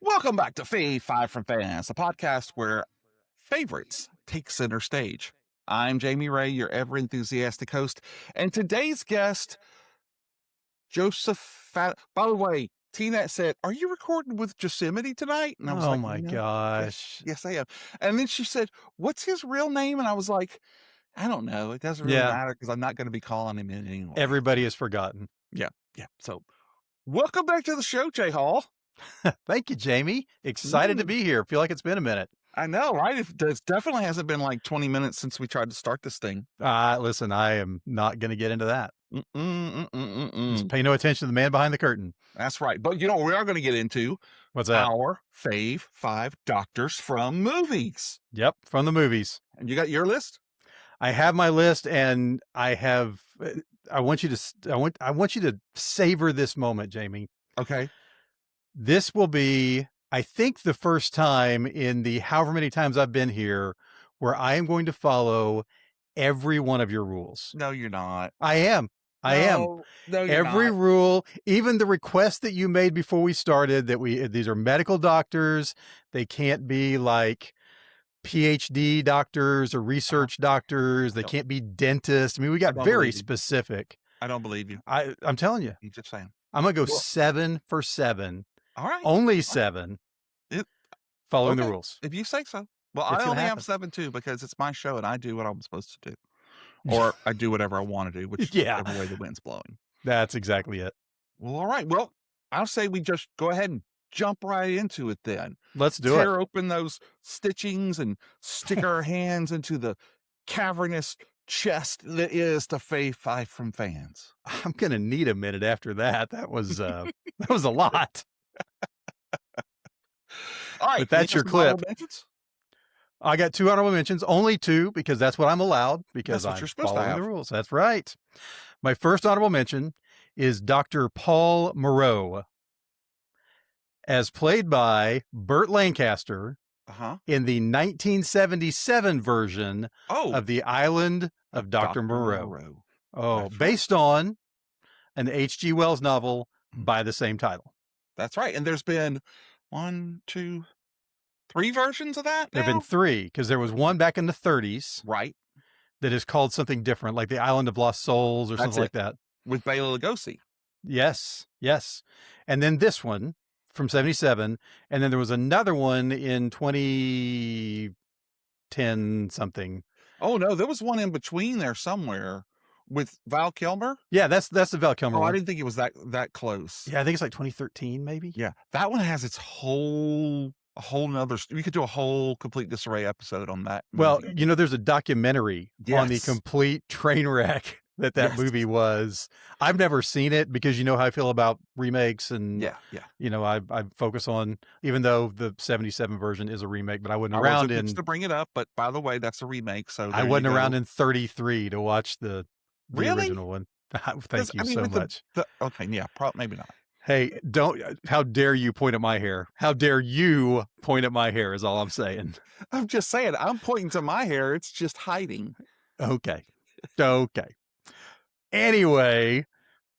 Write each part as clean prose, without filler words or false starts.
Welcome back to Fave Five From Fans, the podcast where favorites take center stage. I'm Jamie Ray, your ever enthusiastic host, and today's guest, Joseph. By the way, Tina said, "Are you recording with Yosemite tonight?" And I was Oh like, my "No, gosh. yes, I am." And then she said, "What's his real name?" And I was like, "I don't know. It doesn't really Yeah, matter because I'm not going to be calling him in anyway." everybody has forgotten. Yeah. So, welcome back to the show, Jay Hall. Thank you, Jamie. Excited to be here. Feel like it's been a minute. I know, right? It definitely hasn't been like 20 minutes since we tried to start this thing. Listen, I am not going to get into that. Just Mm-mm. pay no attention to the man behind the curtain. That's right. But you know what we are going to get into? What's that? Our Fave Five Doctors from movies. Yep, from the movies. And you got your list? I have my list, and I have. I want you to savor this moment, Jamie. Okay. This will be, I think, the first time in the however many times I've been here where I am going to follow every one of your rules. No, you're not. I am. No, you're Every not. rule, even the request that you made before we started, that these are medical doctors. They can't be like PhD doctors or research doctors. They can't be dentists. I mean, we got very specific. I don't believe you. I'm telling you. You're just saying. I'm going to go 7 for 7. All right. Only 7. Following the rules. If you say so. Well, It's I only gonna have 7 too because it's my show and I do what I'm supposed to do. Or I do whatever I want to do, whichever way the wind's blowing. That's exactly it. Well, all right. Well, I'll say we just go ahead and jump right into it then. Let's do it. Tear open those stitchings and stick our hands into the cavernous chest that is the Fave Five From Fans. I'm going to need a minute after that. That was that was a lot. All right. But that's your clip. I got 2 honorable mentions, only 2, because that's what I'm allowed, because I'm following the rules. That's right. My first honorable mention is Dr. Paul Moreau, as played by Burt Lancaster in the 1977 version of The Island of Dr. Moreau. Based on an H.G. Wells novel by the same title. That's right. And there's been 1, 2, 3 versions of that now? There have been 3, because there was one back in the 30s. Right. That is called something different, like The Island of Lost Souls or something like that. With Bela Lugosi. Yes. And then this one from 77. And then there was another one in 2010 something. Oh, no, there was one in between there somewhere with Val Kilmer. Yeah, that's the Val Kilmer one. I didn't think it was that close. Yeah, I think it's like 2013 maybe. Yeah, that one has its whole nother. We could do a whole complete disarray episode on that movie. Well, you know, there's a documentary on the complete train wreck that movie was. I've never seen it because you know how I feel about remakes, and you know, I focus on, even though the 77 version is a remake, but I wasn't around to bring it up. But by the way, that's a remake, so I wasn't around in 33 to watch the original one. Thank you so much. Maybe not. Hey, how dare you point at my hair? How dare you point at my hair is all I'm saying. I'm just saying, I'm pointing to my hair. It's just hiding. Okay. Anyway,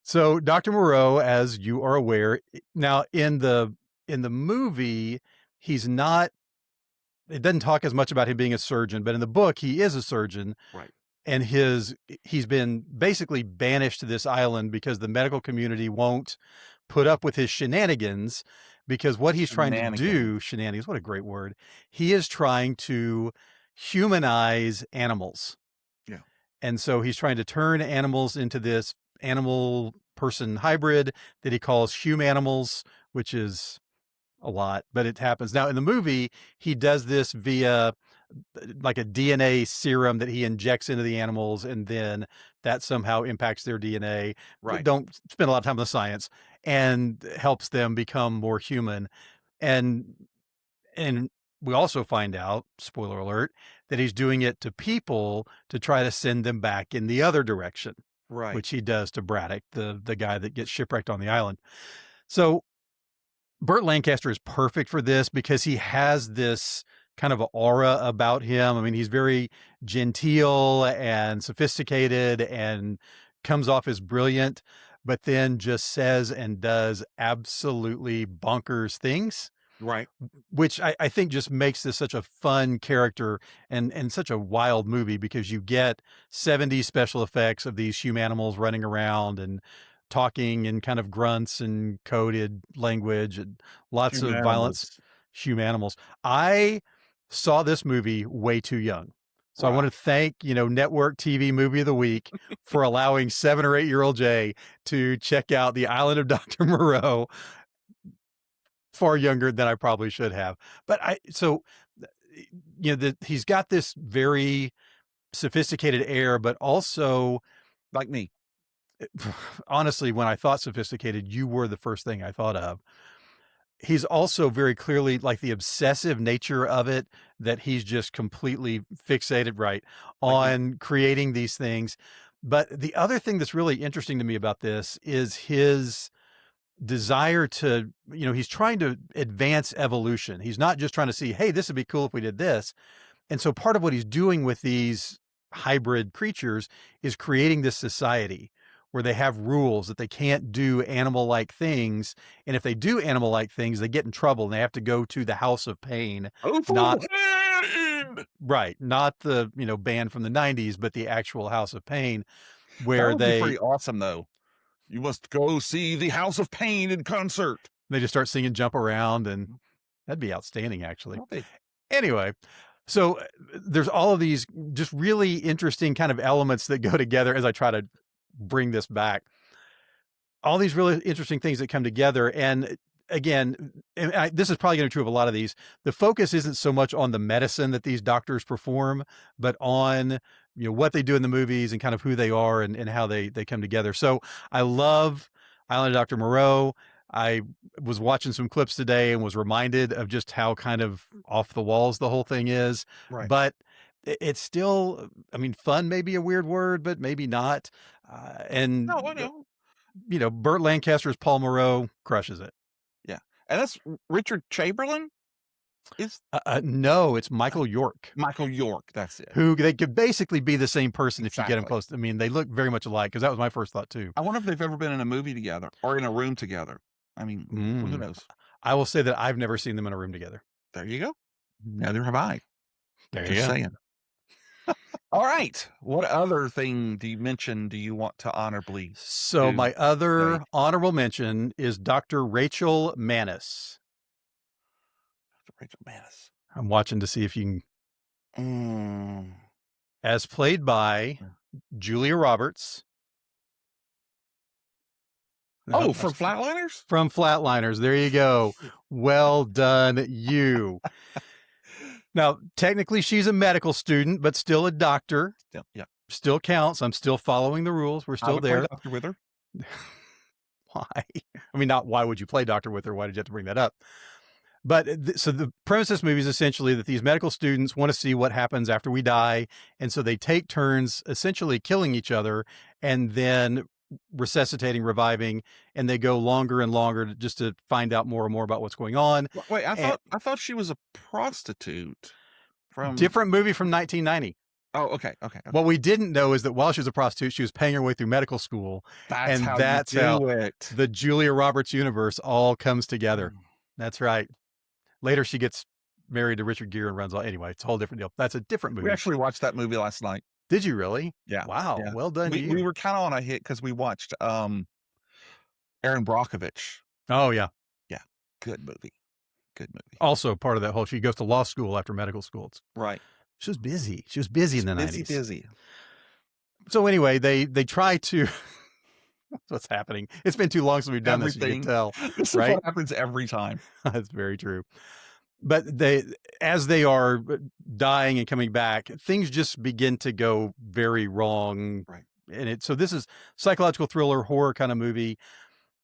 so Dr. Moreau, as you are aware, now in the movie, he's not, it doesn't talk as much about him being a surgeon, but in the book, he is a surgeon. Right. And he's been basically banished to this island because the medical community won't put up with his shenanigans, because what he's trying to do, shenanigans, what a great word. He is trying to humanize animals. Yeah. And so he's trying to turn animals into this animal person hybrid that he calls humanimals, which is a lot, but it happens. Now in the movie, he does this via like a DNA serum that he injects into the animals, and then that somehow impacts their DNA. Right. Don't spend a lot of time on the science, and helps them become more human. And we also find out, spoiler alert, that he's doing it to people to try to send them back in the other direction. Right. Which he does to Braddock, the guy that gets shipwrecked on the island. So Burt Lancaster is perfect for this because he has this kind of an aura about him. I mean, he's very genteel and sophisticated and comes off as brilliant, but then just says and does absolutely bonkers things. Right. Which I think just makes this such a fun character and such a wild movie because you get 70s special effects of these humanimals running around and talking in kind of grunts and coded language and lots of violence. Humanimals. Humanimals. I saw this movie way too young. So I want Right. to thank, Network TV Movie of the Week for allowing 7 or 8-year-old Jay to check out The Island of Dr. Moreau far younger than I probably should have. But he's got this very sophisticated air, but also, Like me. honestly, when I thought sophisticated, you were the first thing I thought of. He's also very clearly like the obsessive nature of it, that he's just completely fixated, right, on creating these things. But the other thing that's really interesting to me about this is his desire to, he's trying to advance evolution. He's not just trying to see, hey, this would be cool if we did this. And so part of what he's doing with these hybrid creatures is creating this society where they have rules that they can't do animal-like things. And if they do animal-like things, they get in trouble and they have to go to the House of Pain. Not the, band from the 90s, but the actual House of Pain, where that would be pretty awesome, though. You must go see the House of Pain in concert. They just start singing Jump Around, and that'd be outstanding, actually. Anyway, so there's all of these just really interesting kind of elements that go together as I try to bring this back. All these really interesting things that come together. And again, this is probably going to be true of a lot of these. The focus isn't so much on the medicine that these doctors perform, but on what they do in the movies and kind of who they are and how they come together. So I love Island of Dr. Moreau. I was watching some clips today and was reminded of just how kind of off the walls the whole thing is. Right. But it's still, fun may be a weird word, but maybe not. No, I know. Burt Lancaster's Paul Moreau crushes it. Yeah. And that's Richard Chamberlain? No, it's Michael York. Michael York, that's it. Who they could basically be the same person if you get them close. They look very much alike, because that was my first thought too. I wonder if they've ever been in a movie together or in a room together. Who knows? I will say that I've never seen them in a room together. There you go. Neither have I. There you go. Just saying. All right. What other thing do you want to honorably? So my other honorable mention is Dr. Rachel Manis. Dr. Rachel Manis. I'm watching to see if you can. As played by Julia Roberts. Oh, from Flatliners? From Flatliners. There you go. Well done, you. Now, technically, she's a medical student, but still a doctor. Still counts. I'm still following the rules. We're still there. Play doctor with her. Why? Not why would you play doctor with her? Why did you have to bring that up? But so the premise of this movie is essentially that these medical students want to see what happens after we die. And so they take turns essentially killing each other and then resuscitating, reviving, and they go longer and longer just to find out more and more about what's going on. Wait, I thought she was a prostitute from different movie from 1990. Oh, okay. What we didn't know is that while she was a prostitute, she was paying her way through medical school. That's how the Julia Roberts universe all comes together. That's right. Later, she gets married to Richard Gere and runs all. Anyway, it's a whole different deal. That's a different movie. We actually watched that movie last night. Did you really? Yeah. Wow. Yeah. Well done. We were kind of on a hit because we watched Aaron Brockovich. Oh, yeah. Yeah. Good movie. Also part of that whole, she goes to law school after medical school. Right. She was busy. She was busy in the 90s. Busy. So anyway, they try to, what's happening? It's been too long since we've done Everything. this, you can tell. This right? is what happens every time. That's very true. But as they are dying and coming back, things just begin to go very wrong. Right. And so this is psychological thriller, horror kind of movie.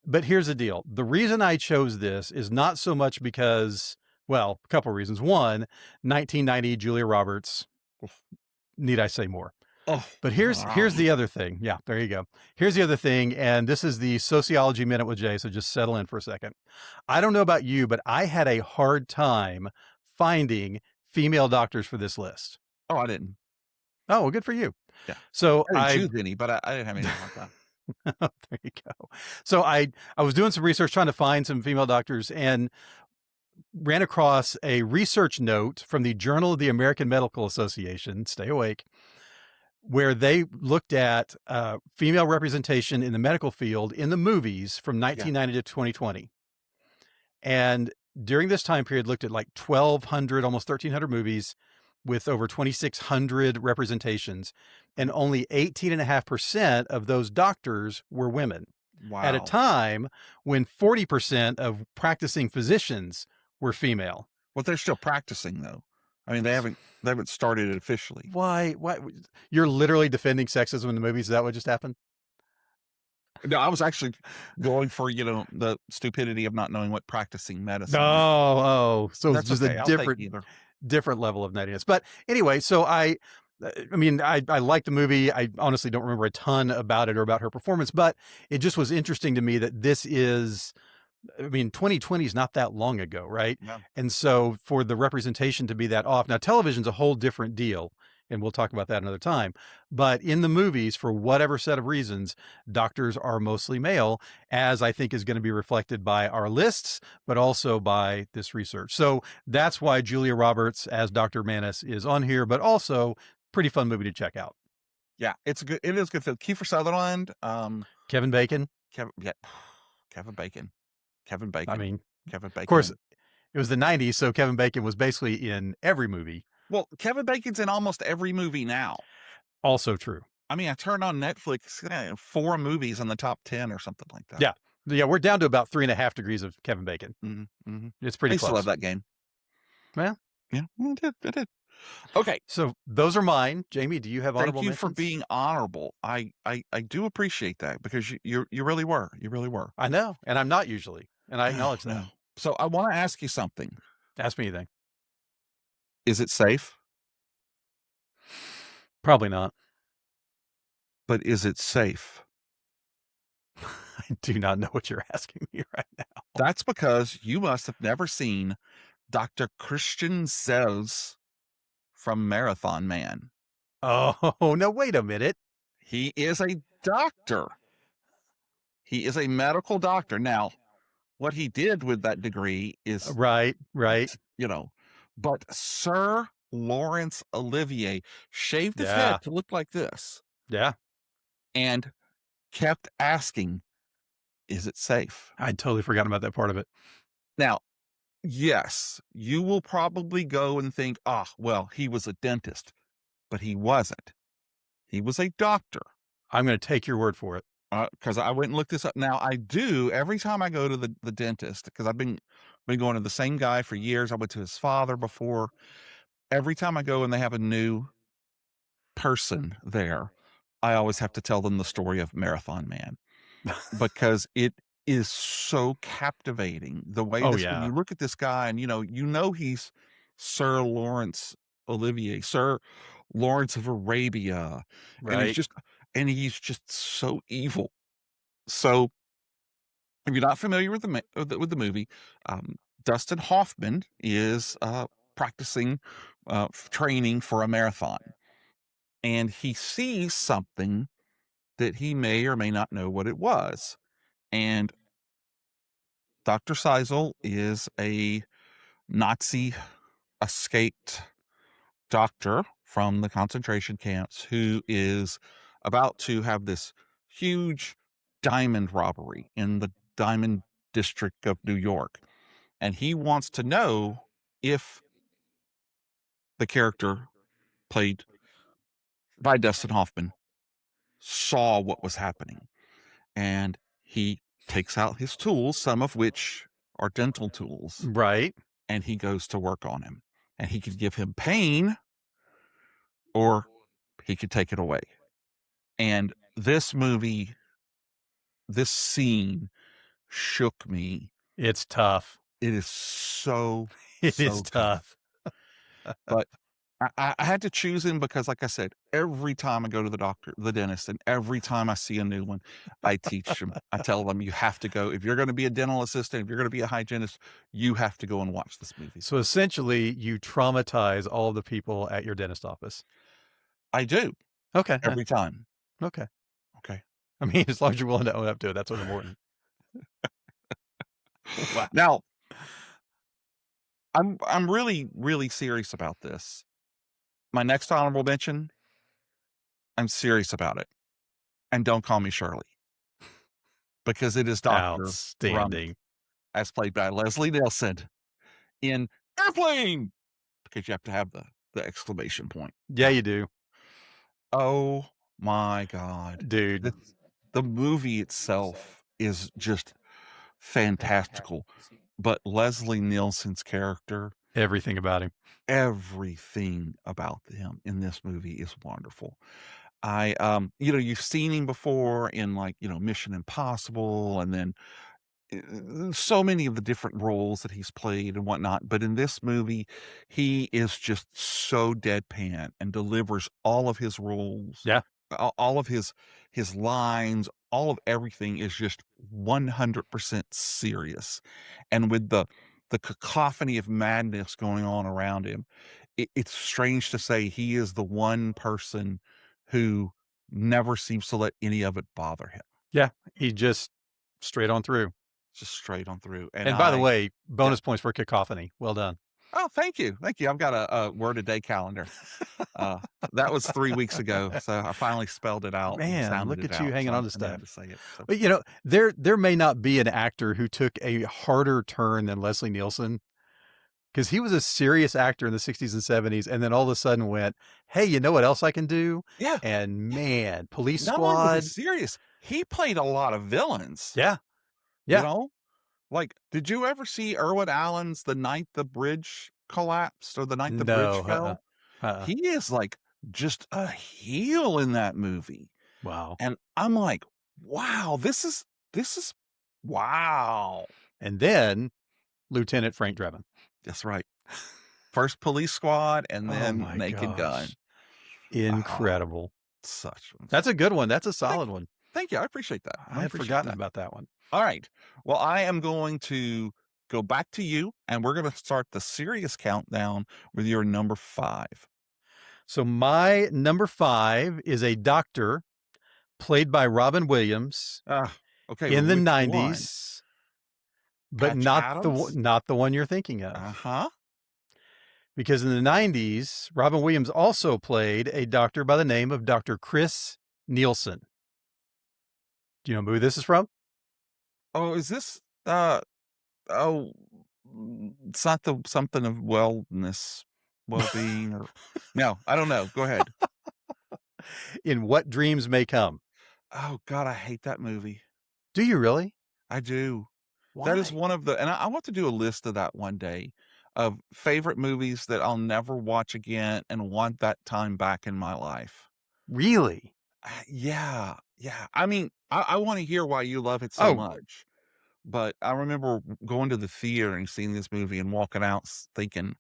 But here's the deal. The reason I chose this is not so much because, well, a couple of reasons. One, 1990 Julia Roberts. Need I say more? Oh, but here's the other thing. Yeah, there you go. Here's the other thing. And this is the Sociology Minute with Jay. So just settle in for a second. I don't know about you, but I had a hard time finding female doctors for this list. Oh, I didn't. Oh, well, good for you. Yeah. So I didn't choose any, but I didn't have any like that. There you go. So I was doing some research trying to find some female doctors, and ran across a research note from the Journal of the American Medical Association, stay awake, where they looked at female representation in the medical field in the movies from 1990 to 2020. And during this time period, looked at like 1,200, almost 1,300 movies with over 2,600 representations. And only 18.5% of those doctors were women. Wow. At a time when 40% of practicing physicians were female. Well, they're still practicing, though. I mean, they haven't started it officially. Why? You're literally defending sexism in the movies? Is that what just happened? No, I was actually going for, the stupidity of not knowing what practicing medicine is. So it's just okay. a different level of nuttiness. But anyway, so I like the movie. I honestly don't remember a ton about it or about her performance, but it just was interesting to me that this is, 2020 is not that long ago, right? Yeah. And so for the representation to be that off, now television's a whole different deal, and we'll talk about that another time. But in the movies, for whatever set of reasons, doctors are mostly male, as I think is going to be reflected by our lists, but also by this research. So that's why Julia Roberts as Dr. Manis is on here, but also pretty fun movie to check out. Yeah, it is good film. Kiefer Sutherland, Kevin Bacon. Kevin Bacon. Kevin Bacon. Of course, it was the 90s, so Kevin Bacon was basically in every movie. Well, Kevin Bacon's in almost every movie now. Also true. I mean, I turned on Netflix, 4 movies in the top 10 or something like that. Yeah, we're down to about 3.5 degrees of Kevin Bacon. Mm-hmm, mm-hmm. It's pretty close. I love that game. Well, yeah, I did. Okay, so those are mine. Jamie, do you have honorable mentions? Thank you for being honorable. I do appreciate that, because you really were. You really were. I know, and I'm not usually, and I acknowledge that. No. So I want to ask you something. Ask me anything. Is it safe? Probably not. But is it safe? I do not know what you're asking me right now. That's because you must have never seen Dr. Christian Zell's from Marathon Man. Oh, no, wait a minute. He is a doctor. He is a medical doctor. Now, what he did with that degree is... Right. But Sir Laurence Olivier shaved his head to look like this. Yeah. And kept asking, is it safe? I'd totally forgotten about that part of it. Now, yes, you will probably go and think, well, he was a dentist, but he wasn't. He was a doctor. I'm going to take your word for it. Because I went and looked this up. Now, I do, every time I go to the dentist, because I've been going to the same guy for years. I went to his father before. Every time I go and they have a new person there, I always have to tell them the story of Marathon Man, because it is so captivating. The way when you look at this guy and, he's Sir Laurence Olivier, Sir Lawrence of Arabia. Right. And he's just so evil. So if you're not familiar with the movie, Dustin Hoffman is practicing training for a marathon, and he sees something that he may or may not know what it was. And Dr. Seisel is a Nazi escaped doctor from the concentration camps who is about to have this huge diamond robbery in the Diamond District of New York. And he wants to know if the character played by Dustin Hoffman saw what was happening. And he takes out his tools, some of which are dental tools. Right. And he goes to work on him. And he could give him pain, or he could take it away. And this movie, this scene shook me. It's tough. It is so tough. But I had to choose him because, like I said, every time I go to the dentist, and every time I see a new one, I teach them. I tell them, you have to go. If you're going to be a dental assistant, if you're going to be a hygienist, you have to go and watch this movie. So essentially, you traumatize all the people at your dentist office. I do. Okay. Every time. Okay. I mean, as long as you're willing to own up to it, that's what's important. Wow. Now, I'm really, really serious about this. My next honorable mention, I'm serious about it. And don't call me Shirley, because it is Dr. Rump, Outstanding. as played by Leslie Nielsen in Airplane, because you have to have the exclamation point. Yeah, you do. Oh my God. Dude. The movie itself is just fantastical, but Leslie Nielsen's character, Everything about him. everything about him in this movie is wonderful. You've seen him before in, like, Mission Impossible, and then so many of the different roles that he's played and whatnot. But in this movie, he is just so deadpan and delivers all of his roles, Yeah. all of his lines, all of everything is just 100% serious. And with the cacophony of madness going on around him, it's strange to say he is the one person who never seems to let any of it bother him. Yeah. He just straight on through. Just straight on through. And by the way, Yeah. bonus points for cacophony. Well done. Oh, thank you. Thank you. I've got a word a day calendar. That was 3 weeks ago, so I finally spelled it out and Man, sounded look it at you out, hanging so on to I knew how stuff. to say it, so. But there may not be an actor who took a harder turn than Leslie Nielsen, because he was a serious actor in the 60s and 70s, and then all of a sudden went, hey, you know what else I can do? Yeah. And man, Police Not only was he Squad. serious, he played a lot of villains. Yeah. You Yeah. know? Like, did you ever see Irwin Allen's The Night the Bridge Collapsed or The Night the Bridge Fell? He is, like, just a heel in that movie. Wow. And I'm like, wow, this is wow. And then Lieutenant Frank Drebin. That's right. First Police Squad and then my Naked Gun. gosh. Incredible. That's a good one. That's a solid one. Thank you. I appreciate that. I had forgotten about that one. All right. Well, I am going to go back to you, and we're going to start the serious countdown with your number 5. So my number 5 is a doctor played by Robin Williams. Okay. In the 90s, but not the one you're thinking of. Uh-huh. Because in the 90s, Robin Williams also played a doctor by the name of Dr. Chris Nielsen. Do you know who this is from? Oh, is this it's not the something of wellness, well-being, or no, I don't know. Go ahead. In What Dreams May Come. Oh God, I hate that movie. Do you really? I do. Why? That is one of the, and I want to do a list of that one day, of favorite movies that I'll never watch again and want that time back in my life. Really? Yeah. Yeah. I mean, I want to hear why you love it so much. But I remember going to the theater and seeing this movie and walking out thinking,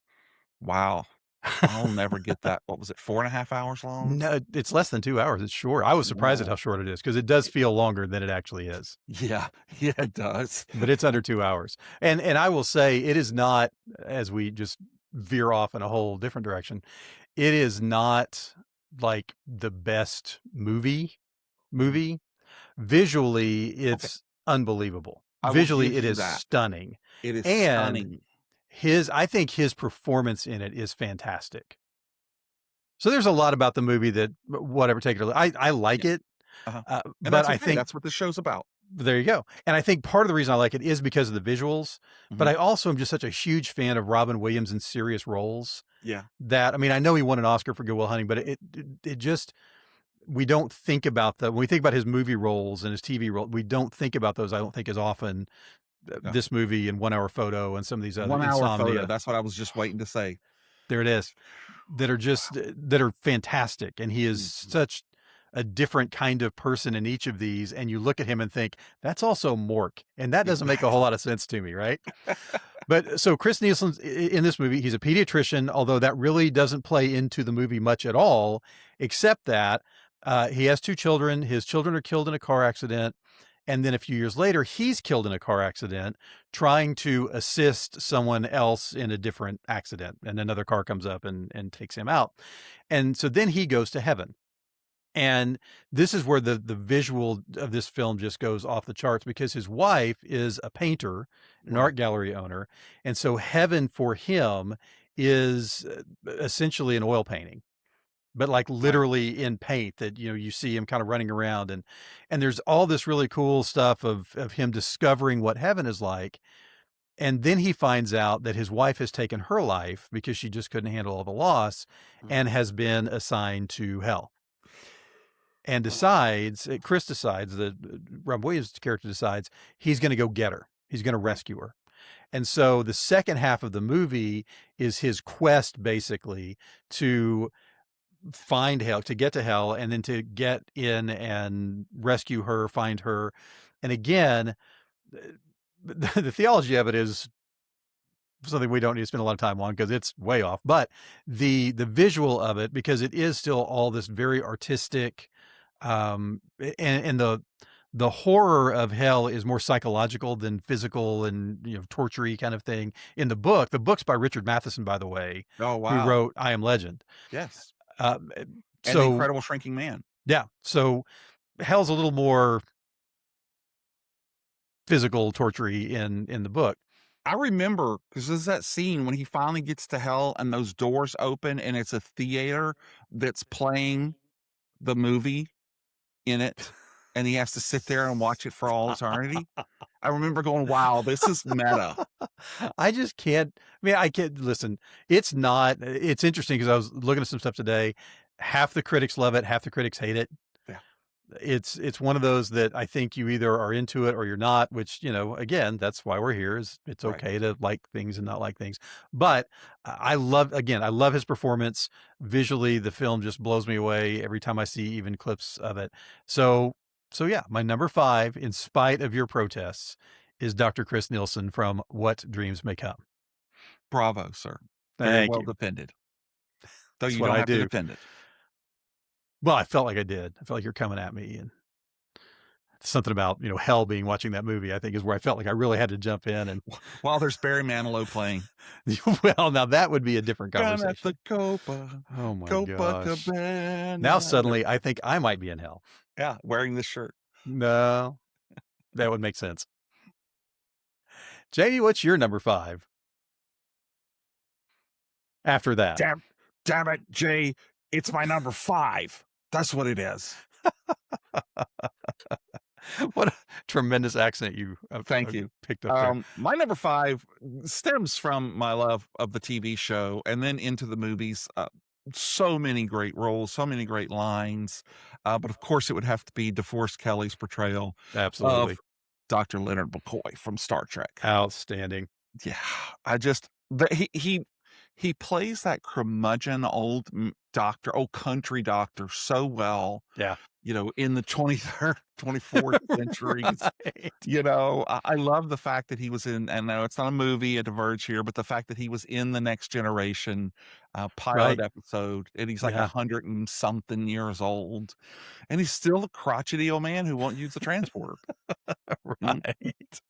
wow, I'll never get that. What was it, 4.5 hours long? No, it's less than 2 hours. It's short. I was surprised at how short it is, because it does feel longer than it actually is. Yeah. Yeah, it does. But it's under 2 hours. And I will say, it is not, as we just veer off in a whole different direction, it is not like the best movie. Visually, it's unbelievable. Visually, it is stunning. It is stunning. I think his performance in it is fantastic. So there's a lot about the movie that, whatever, take it or leave. I like it. But I think that's what the show's about. There you go. And I think part of the reason I like it is because of the visuals, but I also am just such a huge fan of Robin Williams in serious roles. Yeah. That, I mean, I know he won an Oscar for Good Will Hunting, but it just, we don't think about when we think about his movie roles and his TV role, we don't think about those, I don't think, as often. This movie and 1 Hour Photo and some of these other 1 Hour Photo. That's what I was just waiting to say. There it is. That are fantastic. And he is such a different kind of person in each of these. And you look at him and think, that's also Mork. And that doesn't make a whole lot of sense to me, right? But so Chris Nielsen in this movie, he's a pediatrician, although that really doesn't play into the movie much at all, except that he has 2 children. His children are killed in a car accident. And then a few years later, he's killed in a car accident trying to assist someone else in a different accident. And another car comes up and takes him out. And so then he goes to heaven. And this is where the visual of this film just goes off the charts, because his wife is a painter an art gallery owner. And so heaven for him is essentially an oil painting, but like Right. literally in paint that, you see him kind of running around, and there's all this really cool stuff of him discovering what heaven is like. And then he finds out that his wife has taken her life because she just couldn't handle all the loss and has been assigned to hell. And Chris decides that Rob Williams' character decides he's going to go get her. He's going to rescue her. And so the second half of the movie is his quest basically to find hell, to get to hell, and then to get in and rescue her, find her. And again, the theology of it is something we don't need to spend a lot of time on because it's way off. But the visual of it, because it is still all this very artistic, and the horror of hell is more psychological than physical and torture-y kind of thing. In the book's by Richard Matheson, by the way, Oh, who wow. wrote I Am Legend. Yes. And The Incredible Shrinking Man. Yeah. So hell's a little more physical torture-y in the book. I remember, because there's that scene when he finally gets to hell and those doors open and it's a theater that's playing the movie in it, and he has to sit there and watch it for all eternity. I remember going, wow, this is meta. I just can't. I can't listen. It's interesting because I was looking at some stuff today. Half the critics love it, half the critics hate it. Yeah. It's one of those that I think you either are into it or you're not, which, again, that's why we're here. It's okay to like things and not like things. But I love his performance. Visually, the film just blows me away every time I see even clips of it. So yeah, my number 5, in spite of your protests, is Dr. Chris Nielsen from What Dreams May Come. Bravo, sir. Very Thank well you. defended. Though That's you what don't I have do. to defend it. Well, I felt like I did. I felt like you're coming at me, and something about, hell being watching that movie, I think, is where I felt like I really had to jump in. And while there's Barry Manilow playing. Well, now that would be a different conversation. At the Copa. Oh my gosh. Cabana. Now suddenly I think I might be in hell. Yeah, wearing this shirt. No, that would make sense. Jamie, what's your number 5? After that. Damn it, Jay. It's my number 5. That's what it is. What a tremendous accent you Thank you. picked up there. My number 5 stems from my love of the TV show and then into the movies. So many great roles, so many great lines. But of course, it would have to be DeForest Kelley's portrayal Absolutely. of Dr. Leonard McCoy from Star Trek. Outstanding. Yeah, he plays that curmudgeon old country doctor so well. Yeah. In the 23rd, 24th centuries. Right. I love the fact that he was in, and no, it's not a movie, a diverge here, but the fact that he was in the Next Generation pilot episode, and he's like 100 and something years old, and he's still a crotchety old man who won't use the transporter. Right.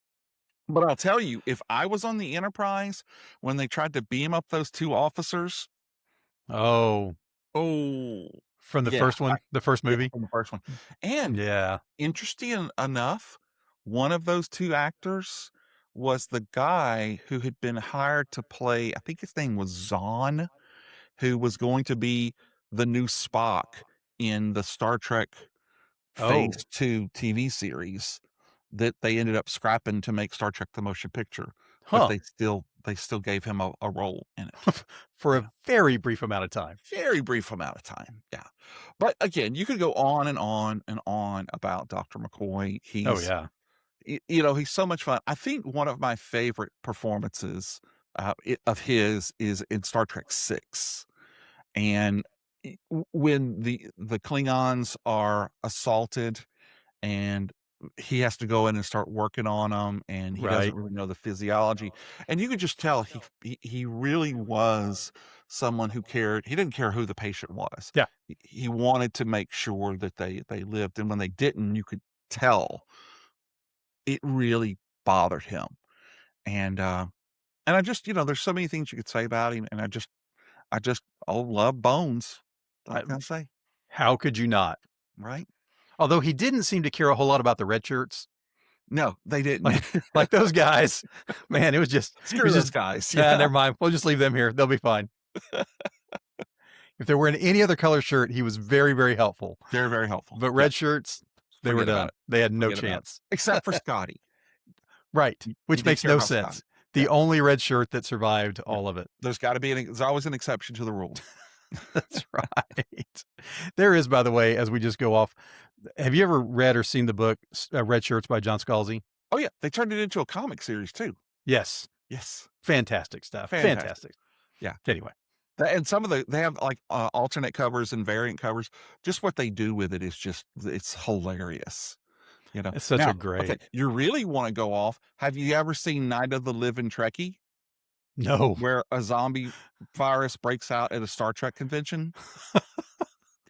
But I'll tell you, if I was on the Enterprise when they tried to beam up those 2 officers. Oh. From the first one, the first movie? Yeah, from the first one. And yeah, interesting enough, one of those 2 actors was the guy who had been hired to play, I think his name was Zahn, who was going to be the new Spock in the Star Trek Phase 2 TV series that they ended up scrapping to make Star Trek the Motion Picture. But they still gave him a role in it. For a very brief amount of time. Very brief amount of time, yeah. But again, you could go on and on and on about Dr. McCoy. He's he's so much fun. I think one of my favorite performances of his is in Star Trek 6. And when the Klingons are assaulted and he has to go in and start working on them, and he doesn't really know the physiology, and you could just tell he really was someone who cared. He didn't care who the patient was. Yeah. He wanted to make sure that they lived, and when they didn't, you could tell it really bothered him. And I just, there's so many things you could say about him, and I just love Bones. What can I say? How could you not? Right? Although he didn't seem to care a whole lot about the red shirts. No, they didn't. Like those guys, man, it was just screw those guys. Yeah, never mind. We'll just leave them here. They'll be fine. If they were in any other color shirt, he was very, very helpful. Very, very helpful. But red shirts, they were done. They had no chance. Except for Scotty. Right. Which makes no sense. Scotty. The only red shirt that survived all of it. There's got to be there's always an exception to the rule. That's right. There is, by the way, as we just go off. Have you ever read or seen the book Red Shirts by John Scalzi? Oh, yeah. They turned it into a comic series, too. Yes. Yes. Fantastic stuff. Fantastic. Yeah. Anyway. And some of they have like alternate covers and variant covers. Just what they do with it is it's hilarious. You know, it's such a great. Okay, you really want to go off. Have you ever seen Night of the Living Trekkie? No. Where a zombie virus breaks out at a Star Trek convention.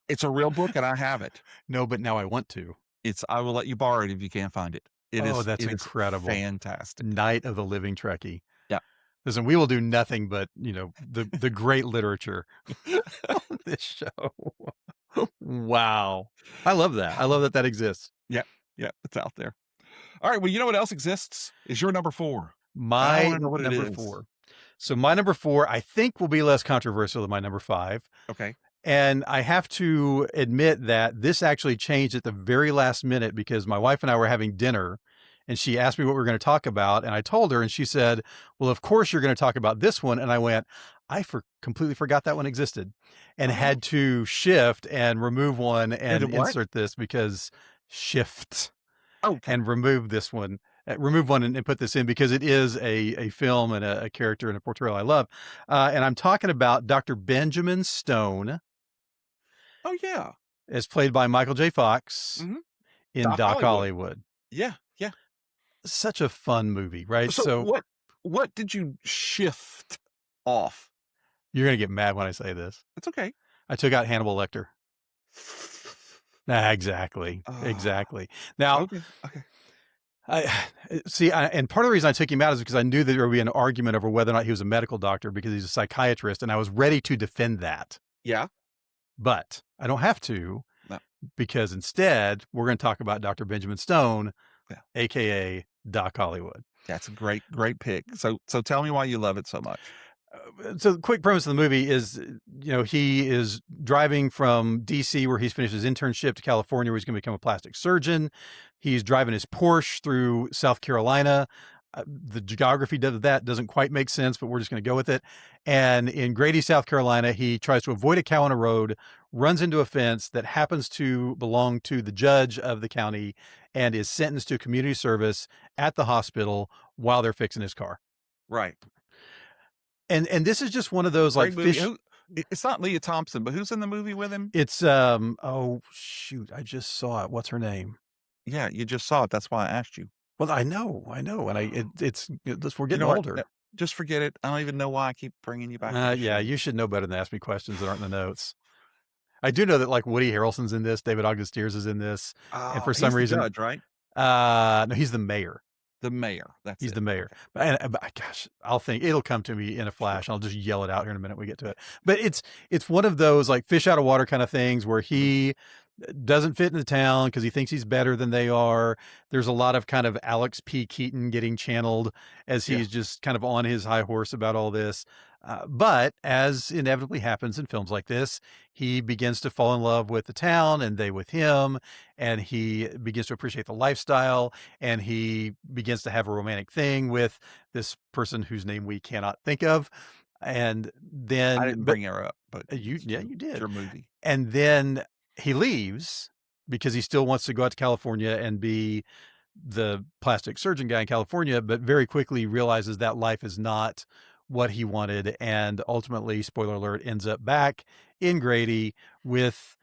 It's a real book, and I have it. No, but now I want to. I will let you borrow it if you can't find it. That's incredible. Fantastic. Night of the Living Trekkie. Yeah. Listen, we will do nothing but, the great literature on this show. Wow. I love that. I love that exists. Yeah. Yeah. It's out there. All right. Well, you know what else exists? Is your number 4. My number 4. So my number 4, I think, will be less controversial than my number 5. Okay. And I have to admit that this actually changed at the very last minute because my wife and I were having dinner and she asked me what we were going to talk about. And I told her and she said, well, of course you're going to talk about this one. And I went, completely forgot that one existed and had to shift and remove one and insert this because shift and remove this one. Remove one and put this in because it is a film and a character and a portrayal I love. And I'm talking about Dr. Benjamin Stone. Oh, yeah. As played by Michael J. Fox in Doc Hollywood. Yeah, yeah. Such a fun movie, right? So what did you shift off? You're going to get mad when I say this. It's okay. I took out Hannibal Lecter. Exactly. Exactly. Now, okay. And part of the reason I took him out is because I knew that there would be an argument over whether or not he was a medical doctor because he's a psychiatrist, and I was ready to defend that. Yeah. But I don't have to because instead we're going to talk about Dr. Benjamin Stone, AKA Doc Hollywood. That's a great pick. So tell me why you love it so much. So the quick premise of the movie is, he is driving from DC where he's finished his internship to California where he's going to become a plastic surgeon. He's driving his Porsche through South Carolina. The geography of that doesn't quite make sense, but we're just going to go with it. And in Grady, South Carolina, he tries to avoid a cow on a road, runs into a fence that happens to belong to the judge of the county and is sentenced to community service at the hospital while they're fixing his car. Right. And this is just one of those great like fish. It's not Leah Thompson, but who's in the movie with him? It's I just saw it. What's her name? Yeah, you just saw it. That's why I asked you. Well, I know, and we're getting older. Just forget it. I don't even know why I keep bringing you back. Yeah, you should know better than to ask me questions that aren't in the notes. I do know that like Woody Harrelson's in this, David Ogden Stiers is in this, and for some reason, the judge, right? No, he's the mayor. The mayor. He's the mayor. And gosh, I'll think it'll come to me in a flash. I'll just yell it out here in a minute when we get to it. But it's one of those like fish out of water kind of things where he doesn't fit in the town because he thinks he's better than they are. There's a lot of kind of Alex P. Keaton getting channeled as he's just kind of on his high horse about all this. But as inevitably happens in films like this, he begins to fall in love with the town and they with him, and he begins to appreciate the lifestyle, and he begins to have a romantic thing with this person whose name we cannot think of. And then I didn't bring her up, but you did. It's your movie. And then he leaves because he still wants to go out to California and be the plastic surgeon guy in California, but very quickly realizes that life is not what he wanted, and ultimately, spoiler alert, ends up back in Grady with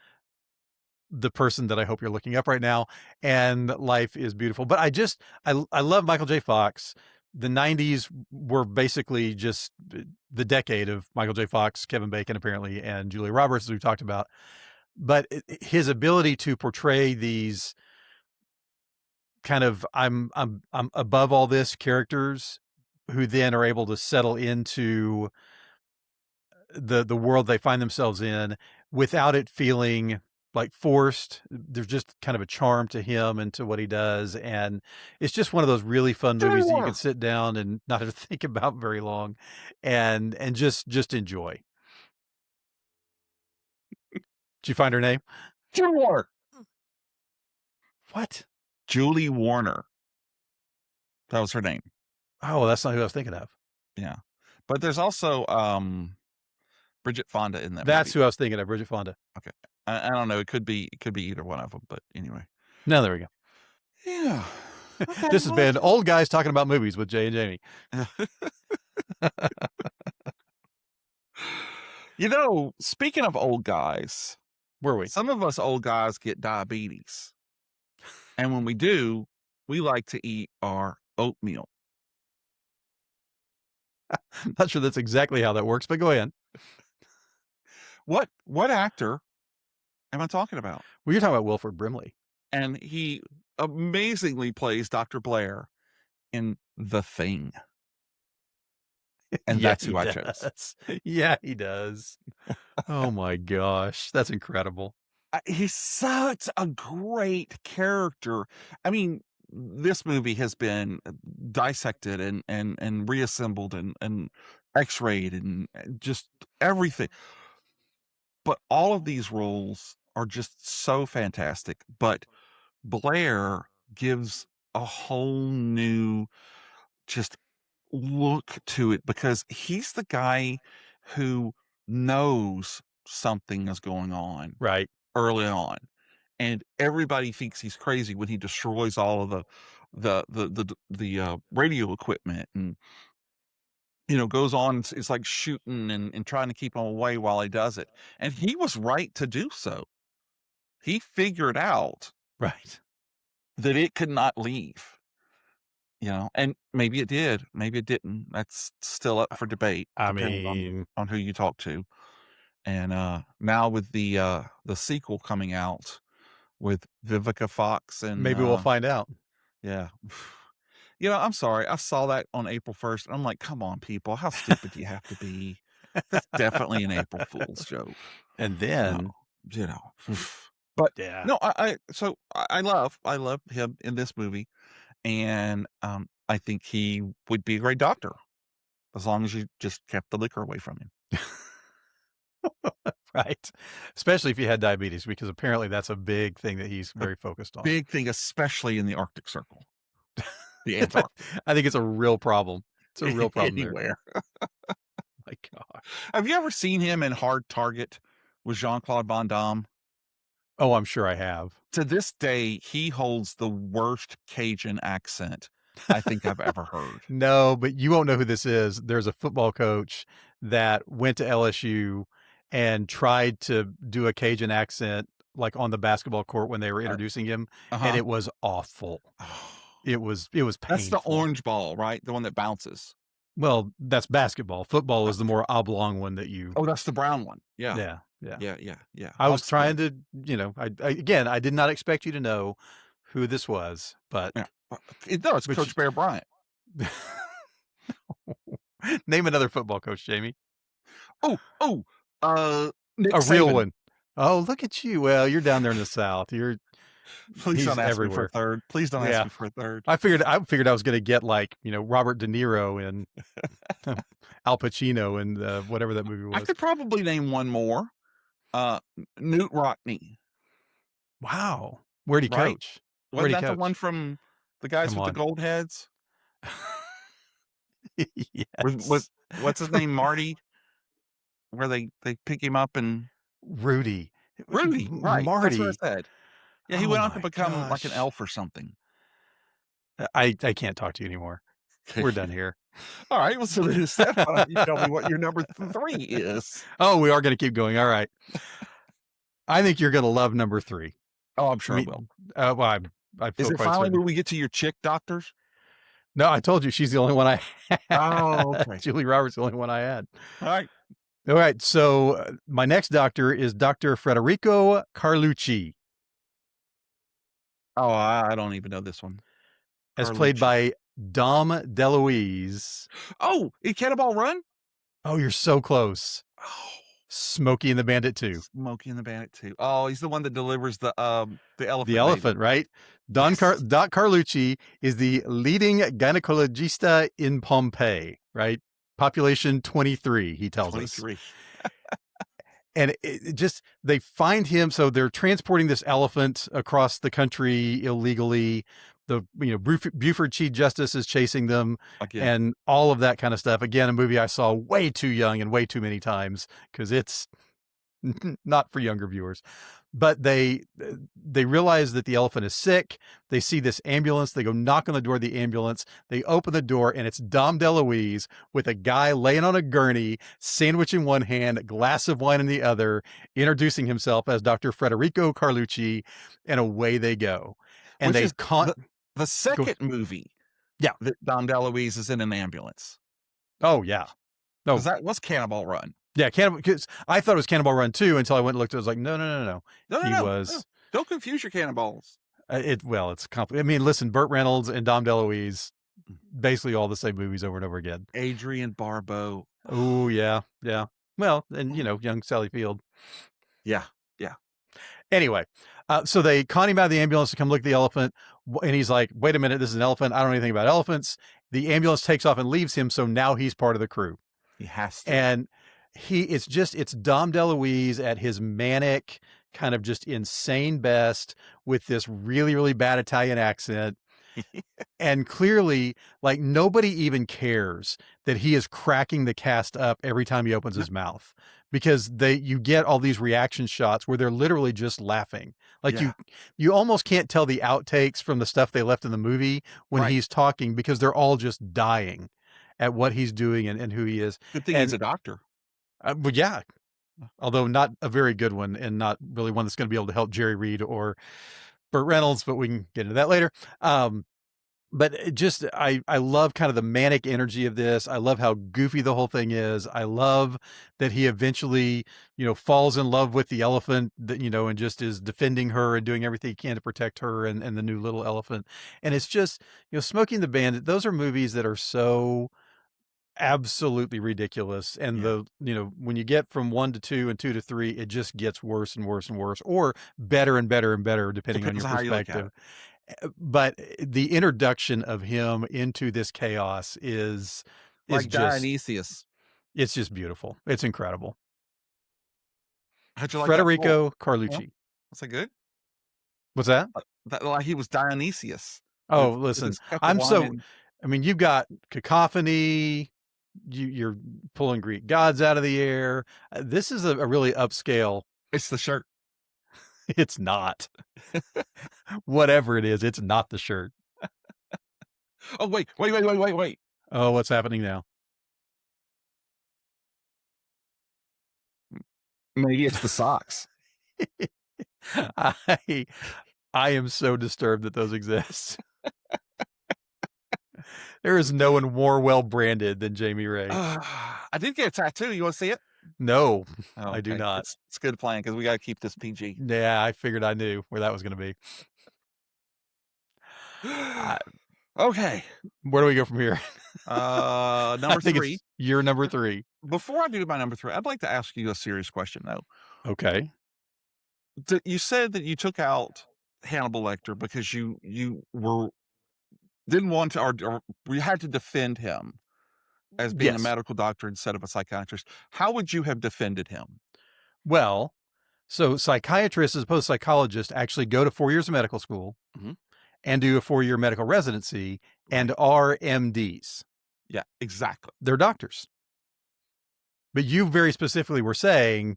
the person that I hope you're looking up right now, and life is beautiful. But I love Michael J. Fox. The 90s were basically just the decade of Michael J. Fox, Kevin Bacon, apparently, and Julia Roberts, as we talked about. But his ability to portray these kind of I'm above all this characters who then are able to settle into the world they find themselves in without it feeling like forced. There's just kind of a charm to him and to what he does, and it's just one of those really fun movies that you can sit down and not have to think about very long, and just enjoy. Did you find her name? Sure. What? Julie Warner. That was her name. Oh, well, that's not who I was thinking of. Yeah, but there's also Bridget Fonda in that. That's movie. who I was thinking of, Bridget Fonda. Okay, I don't know. It could be either one of them, but anyway. No, there we go. Yeah. Okay, this has been Old Guys Talking About Movies with Jay and Jamie. You know, speaking of old guys, were we? Some of us old guys get diabetes, and when we do, we like to eat our oatmeal. Not sure that's exactly how that works, but go ahead. What actor am I talking about? Well, you're talking about Wilford Brimley. And he amazingly plays Dr. Blair in The Thing. And that's who I chose. Yeah, he does. Oh my gosh. That's incredible. He's such a great character. I mean, this movie has been dissected and reassembled and x-rayed and just everything. But all of these roles are just so fantastic. But Blair gives a whole new just look to it, because he's the guy who knows something is going on right early on, and everybody thinks he's crazy when he destroys all of the radio equipment, and goes on. It's like shooting and trying to keep him away while he does it, and he was right to do so. He figured out right that it could not leave. And maybe it did, maybe it didn't. That's still up for debate, depending on who you talk to. And now with the sequel coming out with Vivica Fox, and maybe we'll find out. Yeah. I'm sorry. I saw that on April 1st, and I'm like, come on, people, how stupid do you have to be? That's definitely an April Fool's joke. And then, but yeah, no, I love him in this movie. And I think he would be a great doctor, as long as you just kept the liquor away from him. Right. Especially if you had diabetes, because apparently that's a big thing that he's very focused on. Big thing, especially in the Arctic Circle. The Antarctic. I think it's a real problem. It's a real problem anywhere. My God. Have you ever seen him in Hard Target with Jean-Claude Van Damme? Oh, I'm sure I have. To this day, he holds the worst Cajun accent I think I've ever heard. No, but you won't know who this is. There's a football coach that went to LSU and tried to do a Cajun accent, like on the basketball court when they were introducing him, and it was awful. It was painful. That's the orange ball, right? The one that bounces. Well, that's basketball. Football is the more oblong one that you. Oh, that's the brown one. Yeah. Yeah. I was trying to, I did not expect you to know who this was, but it's Coach Bear Bryant. Name another football coach, Jamie. Nick a Saban. Real one. Oh, look at you. Well, you're down there in the South. Please don't ask me for a third. Please don't ask me for a third. I figured I was going to get Robert De Niro and Al Pacino and whatever that movie was. I could probably name one more. Newt Rockney. Wow. Where'd he coach? Wasn't that the one from the guys with the gold heads? Yes. What's his name? Marty? Where they pick him up and Rudy, right? Marty. That's what I said. Yeah, he went on to become like an elf or something. I can't talk to you anymore. We're done here. All right. Well, so Steph, you tell me what your number 3 is. Oh, we are going to keep going. All right. I think you're going to love number 3. Oh, I'm sure I will. Well, I feel is it quite finally certain. when we get to your chick doctors? No, I told you she's the only one I had. Oh, okay. Julie Roberts, the only one I had. All right. So my next doctor is Dr. Federico Carlucci. Oh, I don't even know this one. As played by Dom DeLuise. Oh, in Cannonball Run? Oh, you're so close. Oh. Smokey and the Bandit 2. Smokey and the Bandit 2. Oh, he's the one that delivers the elephant. The elephant, baby. right? Doc Carlucci is the leading gynecologista in Pompeii, right? Population 23, he tells 23. Us. And it just, they find him. So they're transporting this elephant across the country illegally. The, Buford Chief Justice is chasing them and all of that kind of stuff. Again, a movie I saw way too young and way too many times because it's not for younger viewers. But they realize that the elephant is sick. They see this ambulance. They go knock on the door of the ambulance. They open the door, and it's Dom DeLuise with a guy laying on a gurney, sandwich in one hand, a glass of wine in the other, introducing himself as Dr. Federico Carlucci, and away they go. And which is the second movie that Dom DeLuise is in an ambulance. Oh, yeah. No, that was Cannonball Run. Yeah, because I thought it was Cannonball Run 2 until I went and looked. I was like, no. No. Don't confuse your cannonballs. It's complicated. I mean, listen, Burt Reynolds and Dom DeLuise, basically all the same movies over and over again. Adrienne Barbeau. Oh, yeah. Well, and, young Sally Field. Yeah. Anyway, so they con him out of the ambulance to come look at the elephant. And he's like, wait a minute, this is an elephant. I don't know anything about elephants. The ambulance takes off and leaves him. So now he's part of the crew. He has to. And it's Dom DeLuise at his manic, kind of just insane best with this really, really bad Italian accent. And clearly, like, nobody even cares that he is cracking the cast up every time he opens his mouth, because you get all these reaction shots where they're literally just laughing. Like you almost can't tell the outtakes from the stuff they left in the movie when he's talking, because they're all just dying at what he's doing and who he is. Good thing he's a doctor. But yeah, although not a very good one, and not really one that's going to be able to help Jerry Reed or Burt Reynolds, but we can get into that later. But I love kind of the manic energy of this. I love how goofy the whole thing is. I love that he eventually, falls in love with the elephant, and just is defending her and doing everything he can to protect her and the new little elephant. And it's just, Smokey and the Bandit, those are movies that are so absolutely ridiculous. And when you get from 1 to 2 and 2 to 3, it just gets worse and worse and worse, or better and better and better, depending on your perspective. But the introduction of him into this chaos is like Dionysius. It's just beautiful. It's incredible. How'd you like Federico Carlucci? Was that good? What's that? Like he was Dionysius. Oh, listen, you've got cacophony. You're pulling Greek gods out of the air. This is a really upscale. It's the shirt. It's not. Whatever it is, it's not the shirt. Oh, wait. Oh, what's happening now? Maybe it's the socks. I am so disturbed that those exist. There is no one more well branded than Jamie Ray. I did get a tattoo. You want to see it? No, okay. I do not. It's a good plan, because we got to keep this PG. Yeah, I figured I knew where that was going to be. Okay. Where do we go from here? Number 3. You're number 3. Before I do my number 3, I'd like to ask you a serious question, though. Okay. You said that you took out Hannibal Lecter because you didn't want to, or you had to defend him as being a medical doctor instead of a psychiatrist. How would you have defended him? Well, so psychiatrists, as opposed to psychologists, actually go to 4 years of medical school and do a 4-year medical residency and are MDs. Yeah, exactly. They're doctors. But you very specifically were saying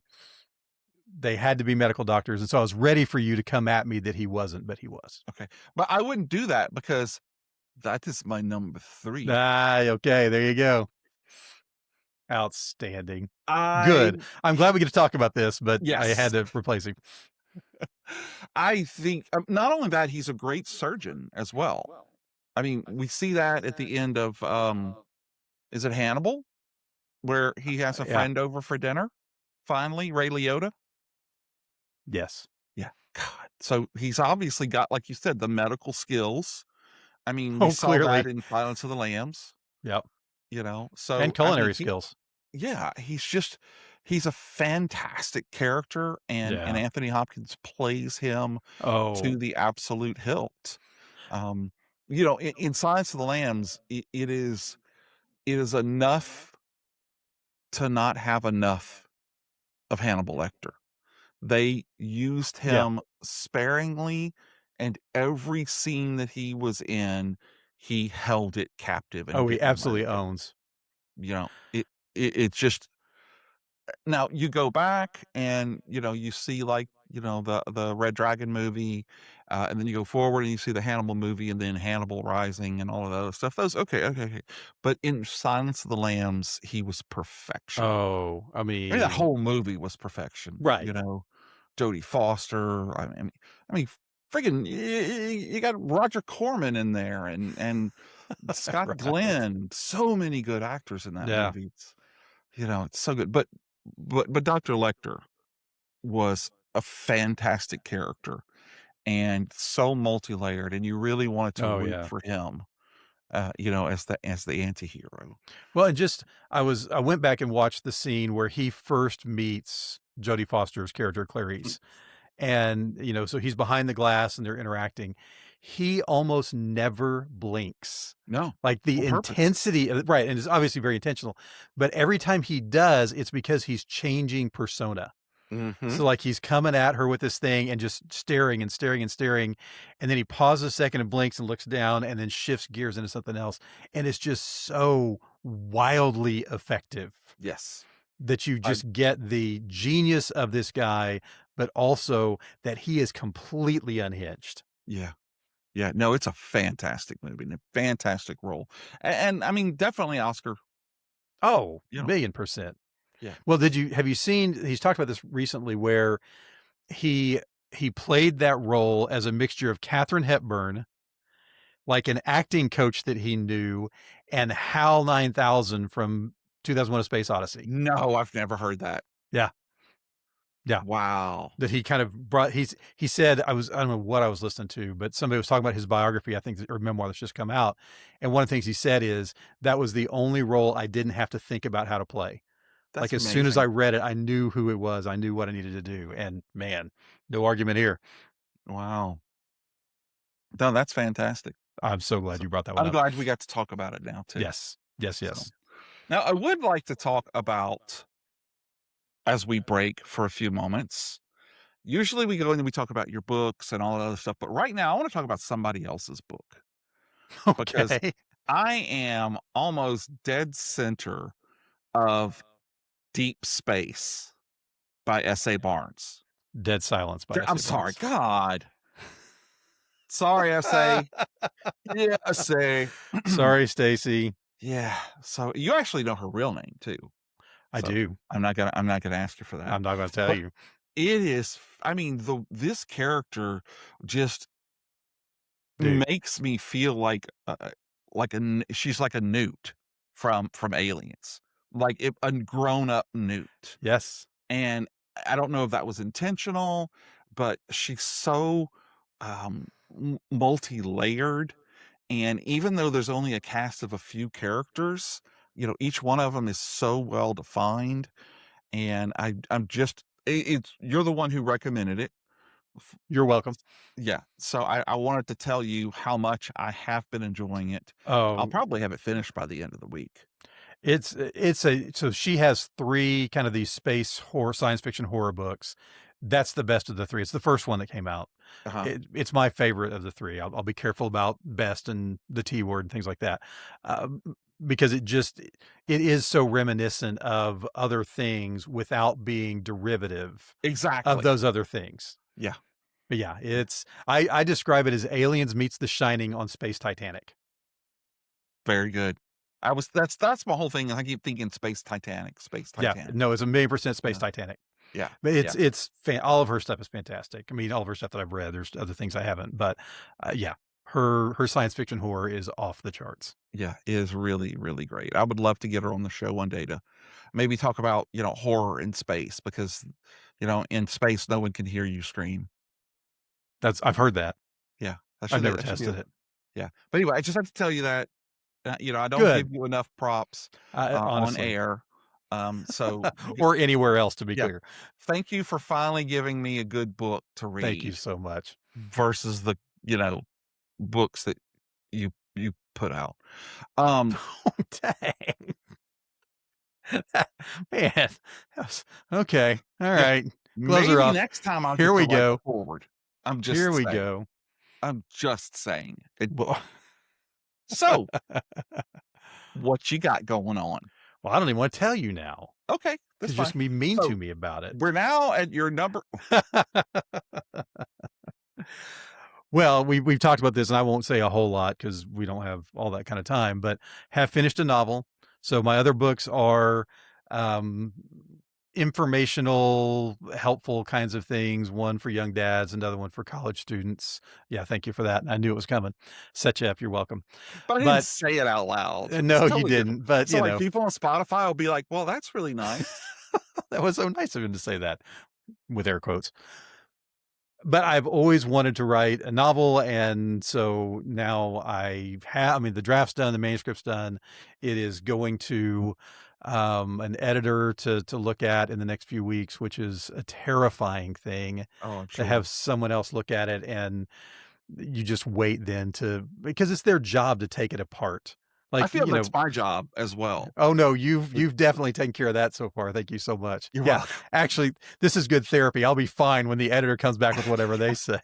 they had to be medical doctors. And so I was ready for you to come at me that he wasn't, but he was. Okay. But I wouldn't do that, because that is my number 3. Okay. There you go. Outstanding. Good. I'm glad we get to talk about this, but I had to replace him. I think not only that, he's a great surgeon as well. I mean, we see that at the end of, is it Hannibal? Where he has a friend over for dinner. Finally, Ray Liotta. Yes. Yeah. God. So he's obviously got, like you said, the medical skills. I mean, we saw that in Silence of the Lambs. Yep. So and culinary skills. Yeah, he's just He's a fantastic character, and Yeah. Anthony Hopkins plays him to Oh, the absolute hilt. Um, in Silence of the Lambs, it is enough to not have enough of Hannibal Lecter. They used yeah. him sparingly, and every scene that he was in, he held it captive and Oh, he didn't let it absolutely go. owns. It's just now you go back and, you see, like, the Red Dragon movie, and then you go forward and you see the Hannibal movie and then Hannibal Rising and all of that other stuff. Those okay, okay, okay. But in Silence of the Lambs, he was perfection. Oh, I I mean, that mean, whole movie was perfection, right. Jodie Foster, I mean, friggin' you got Roger Corman in there and Scott Right. Glenn, so many good actors in that Yeah. movie. It's so good, but Dr. Lecter was a fantastic character and so multi-layered, and you really wanted to Oh, root yeah. for him, as the anti-hero. Well, and just I went back and watched the scene where he first meets Jodie Foster's character, Mm, Clarice. And, so he's behind the glass and they're interacting. He almost never blinks. no, Like on the purpose. intensity, right? And it's obviously very intentional, but every time he does, it's because he's changing persona. Mhm. So like he's coming at her with this thing and just staring and staring and staring. And then he pauses a second and blinks and looks down and then shifts gears into something else. And it's just so wildly effective Yes. that you I just get the genius of this guy, but also that he is completely unhinged. Yeah. Yeah, no, it's a fantastic movie and a fantastic role, and I mean, definitely Oscar, Oh, you know million%. yeah. Well, have you seen, he's talked about this recently where he he played that role as a mixture of Katharine Hepburn, like an acting coach that he knew, and HAL 9000 from 2001: A Space Odyssey. No, I've never heard that. Yeah, yeah. Wow. That he kind of brought, he said, I don't know what I was listening to, but somebody was talking about his biography, I think, or memoir that's just come out. And one of the things he said is that was the only role I didn't have to think about how to play. That's Like as soon as I amazing. read it, I knew who it was. I knew what I needed to do. And man, no argument here. Wow. No, that's fantastic. I'm so glad So, you brought that one I'm up. glad we got to talk about it now too. Yes. Yes. So, Yes. now I would like to talk about, as we break for a few moments, usually we go and we talk about your books and all that other stuff, but right now I want to talk about somebody else's book because Okay. I am almost dead center of Deep Space by S.A. Barnes. Dead silence by I'm S.A. sorry, Barnes. God. Sorry, S.A. Yeah, S.A. Sorry, Stacy. Yeah, so you actually know her real name too. I So do. I'm not gonna ask you for that. I'm not going to tell But you. it is I mean, this character just Dude. makes me feel she's like a newt from Aliens, like a grown up newt. Yes. And I don't know if that was intentional, but she's so, multi-layered, and even though there's only a cast of a few characters, each one of them is so well defined, and I'm just it's you're the one who recommended it. F You're welcome. Yeah, so I wanted to tell you how much I have been enjoying it. I'll Oh, probably have it finished by the end of the week. so she has three kind of these space horror, science fiction horror books. That's the best of the three. It's the first one that came out. Uh-huh. It's my favorite of the three. I'll be careful about best and the T word and things like that, because it is so reminiscent of other things without being derivative of Exactly. those other things. Yeah. But yeah, I describe it as Aliens meets The Shining on Space Titanic. Very good. That's my whole thing. I keep thinking Space Titanic, Space Yeah, Titanic. no, it's a million% Space Yeah, Titanic. yeah, But yeah, all of her stuff is fantastic. I mean, all of her stuff that I've read. There's other things I haven't, but yeah, her science fiction horror is off the charts. yeah. It is really, really great. I would love to get her on the show one day to maybe talk about, horror in space because, in space no one can hear you scream. I've heard that. Yeah, I've never that should be tested a it. yeah. But anyway, I just have to tell you that, I don't give Good. you enough props, on Honestly, air. So or anywhere else, to be yeah, clear. thank you for finally giving me a good book to Thank you read so much. versus the, books that you put out. Um, Dang. Man. Okay. All yeah, right. Gloves are maybe off. next time I'll Here get to we write the go. forward. I'm Here just we saying. go. I'm just saying. Well, So, what you got going on? I don't even want to tell you now Okay, that's because you're fine. just going to be mean to So, me about it. we're now at your number. Well, we've talked about this, and I won't say a whole lot because we don't have all that kind of time, but have finished a novel. So my other books are um, informational, helpful kinds of things. One for young dads, another one for college students. Yeah, thank you for that. I knew it was coming. Set you up. You're welcome. But I didn't But say it out loud. It's no, you totally different. didn't. But So, like, people on Spotify will be like, "Well, that's really nice." that was so nice of him to say that with air quotes. But I've always wanted to write a novel, and so now the draft's done, the manuscript's done. It is going to an editor to look at in the next few weeks, which is a terrifying thing Oh, I'm to sure. have someone else look at it, and you just wait then because it's their job to take it apart. I Like, feel that's my job as well. oh no, you've definitely taken care of that so far. Thank you so much. You're Yeah, welcome. actually, this is good therapy. I'll be fine when the editor comes back with whatever they say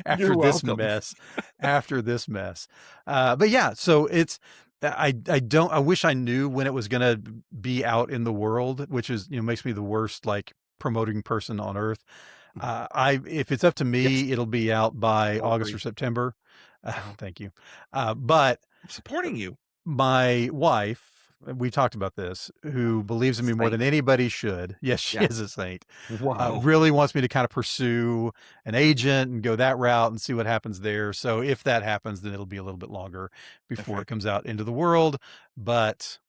after You're this welcome. mess. After this mess, but yeah, so it's I wish I knew when it was going to be out in the world, which is makes me the worst like promoting person on earth. If it's up to Yes, me, it'll be out by I'll August agree. or September. Thank you, but I'm supporting you. my wife, we talked about this, who believes in me more Saint. than anybody should. Yes, she Yeah. is a saint. Whoa. Really wants me to kind of pursue an agent and go that route and see what happens there. So if that happens, then it'll be a little bit longer before Okay. it comes out into the world, but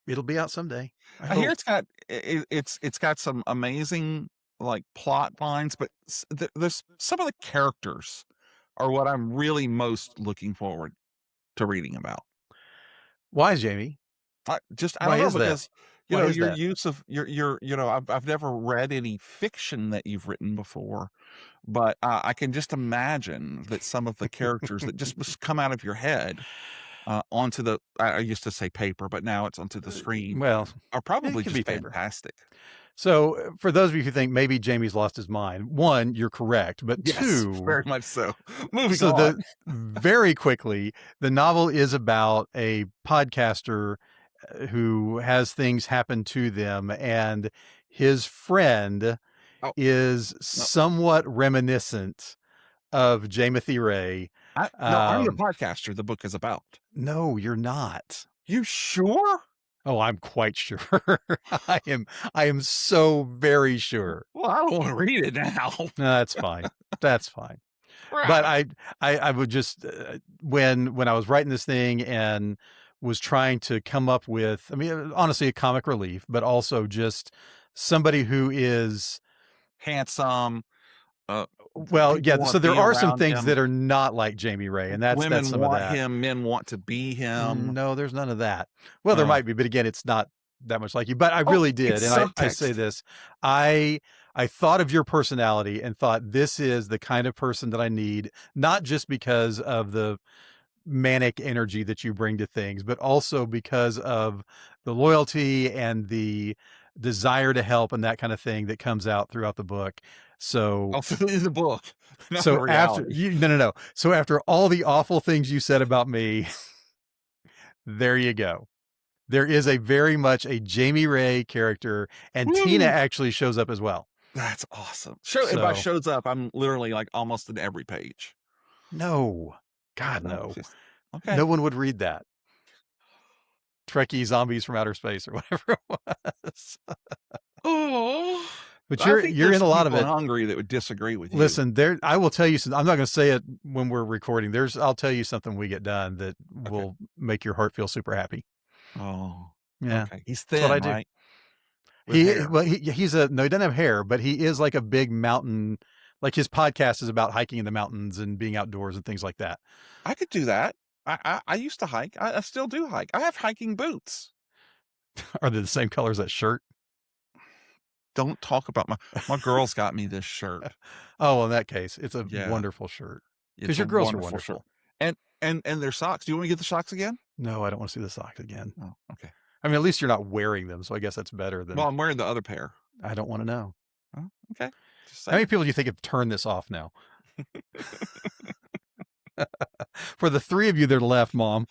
it'll be out someday. I I hear hope. it's got it's got some amazing like plot lines, but there's some of the characters are what I'm really most looking forward to reading about. Why, Jamie? I Why don't know is that? because Why is your that? use of I've never read any fiction that you've written before, but I can just imagine that some of the characters that just come out of your head onto the I used to say paper, but now it's onto the screen Well, are it probably could be just paper. fantastic. So, for those of you who think maybe Jamie's lost his mind, one, you're correct, but Yes, two, very much so. Moving so on. very quickly, the novel is about a podcaster who has things happen to them, and his friend Oh, is no, somewhat reminiscent of Jamothy Ray. no, I'm the podcaster the book is about. No, you're not. You sure? Oh, I'm quite sure. I am. I am so very sure. Well, I don't want to read it now. No, that's fine. That's fine. But Crap. I would just when I was writing this thing and was trying to come up with, I mean, honestly, a comic relief, but also just somebody who is Handsome. Uh, well, people yeah. want So to there be are some around things him. that are not like Jamie Ray, and that's Women some of want that. him. Men want to be him. No, there's none of that. Well, there Oh, might be, but again, it's not that much like you. But I oh, really did, it's and I say subtext. this, I I thought of your personality and thought this is the kind of person that I need, not just because of the manic energy that you bring to things, but also because of the loyalty and the desire to help and that kind of thing that comes out throughout the book. So, Oh, in the book, not in so after reality. you, no. So after all the awful things you said about me, there you go. There is a very much a Jamie Ray character, and Tina Woo! actually shows up as well. That's awesome. Show if I So shows up, I'm literally like almost in every page. no, God, No, no, just okay. no one would read that. Trekkie zombies from outer space or whatever it was. Oh, But I think you're in there's a lot of people in it. Hungary that would disagree with you. Listen, there I will tell you something. I'm not going to say it when we're recording. I'll tell you something when we get done that Okay. will make your heart feel super happy. Oh, Yeah. okay. He's That's what I thin, do. right? With hair. He's no, he doesn't have hair, but he is like a big mountain. Like his podcast is about hiking in the mountains and being outdoors and things like that. I could do that. I used to hike. I still do hike. I have hiking boots. Are they the same color as that shirt? Don't talk about my girls got me this shirt. Oh, in that case, it's a wonderful shirt. Because your girls are wonderful. Shirt. And their socks. Do you want me to get the socks again? No, I don't want to see the socks again. Oh, okay. I mean, at least you're not wearing them, so I guess that's better than. Well, I'm wearing the other pair. I don't want to know. Oh, okay. How many people do you think have turned this off now? For the 3 of you that are left, Mom.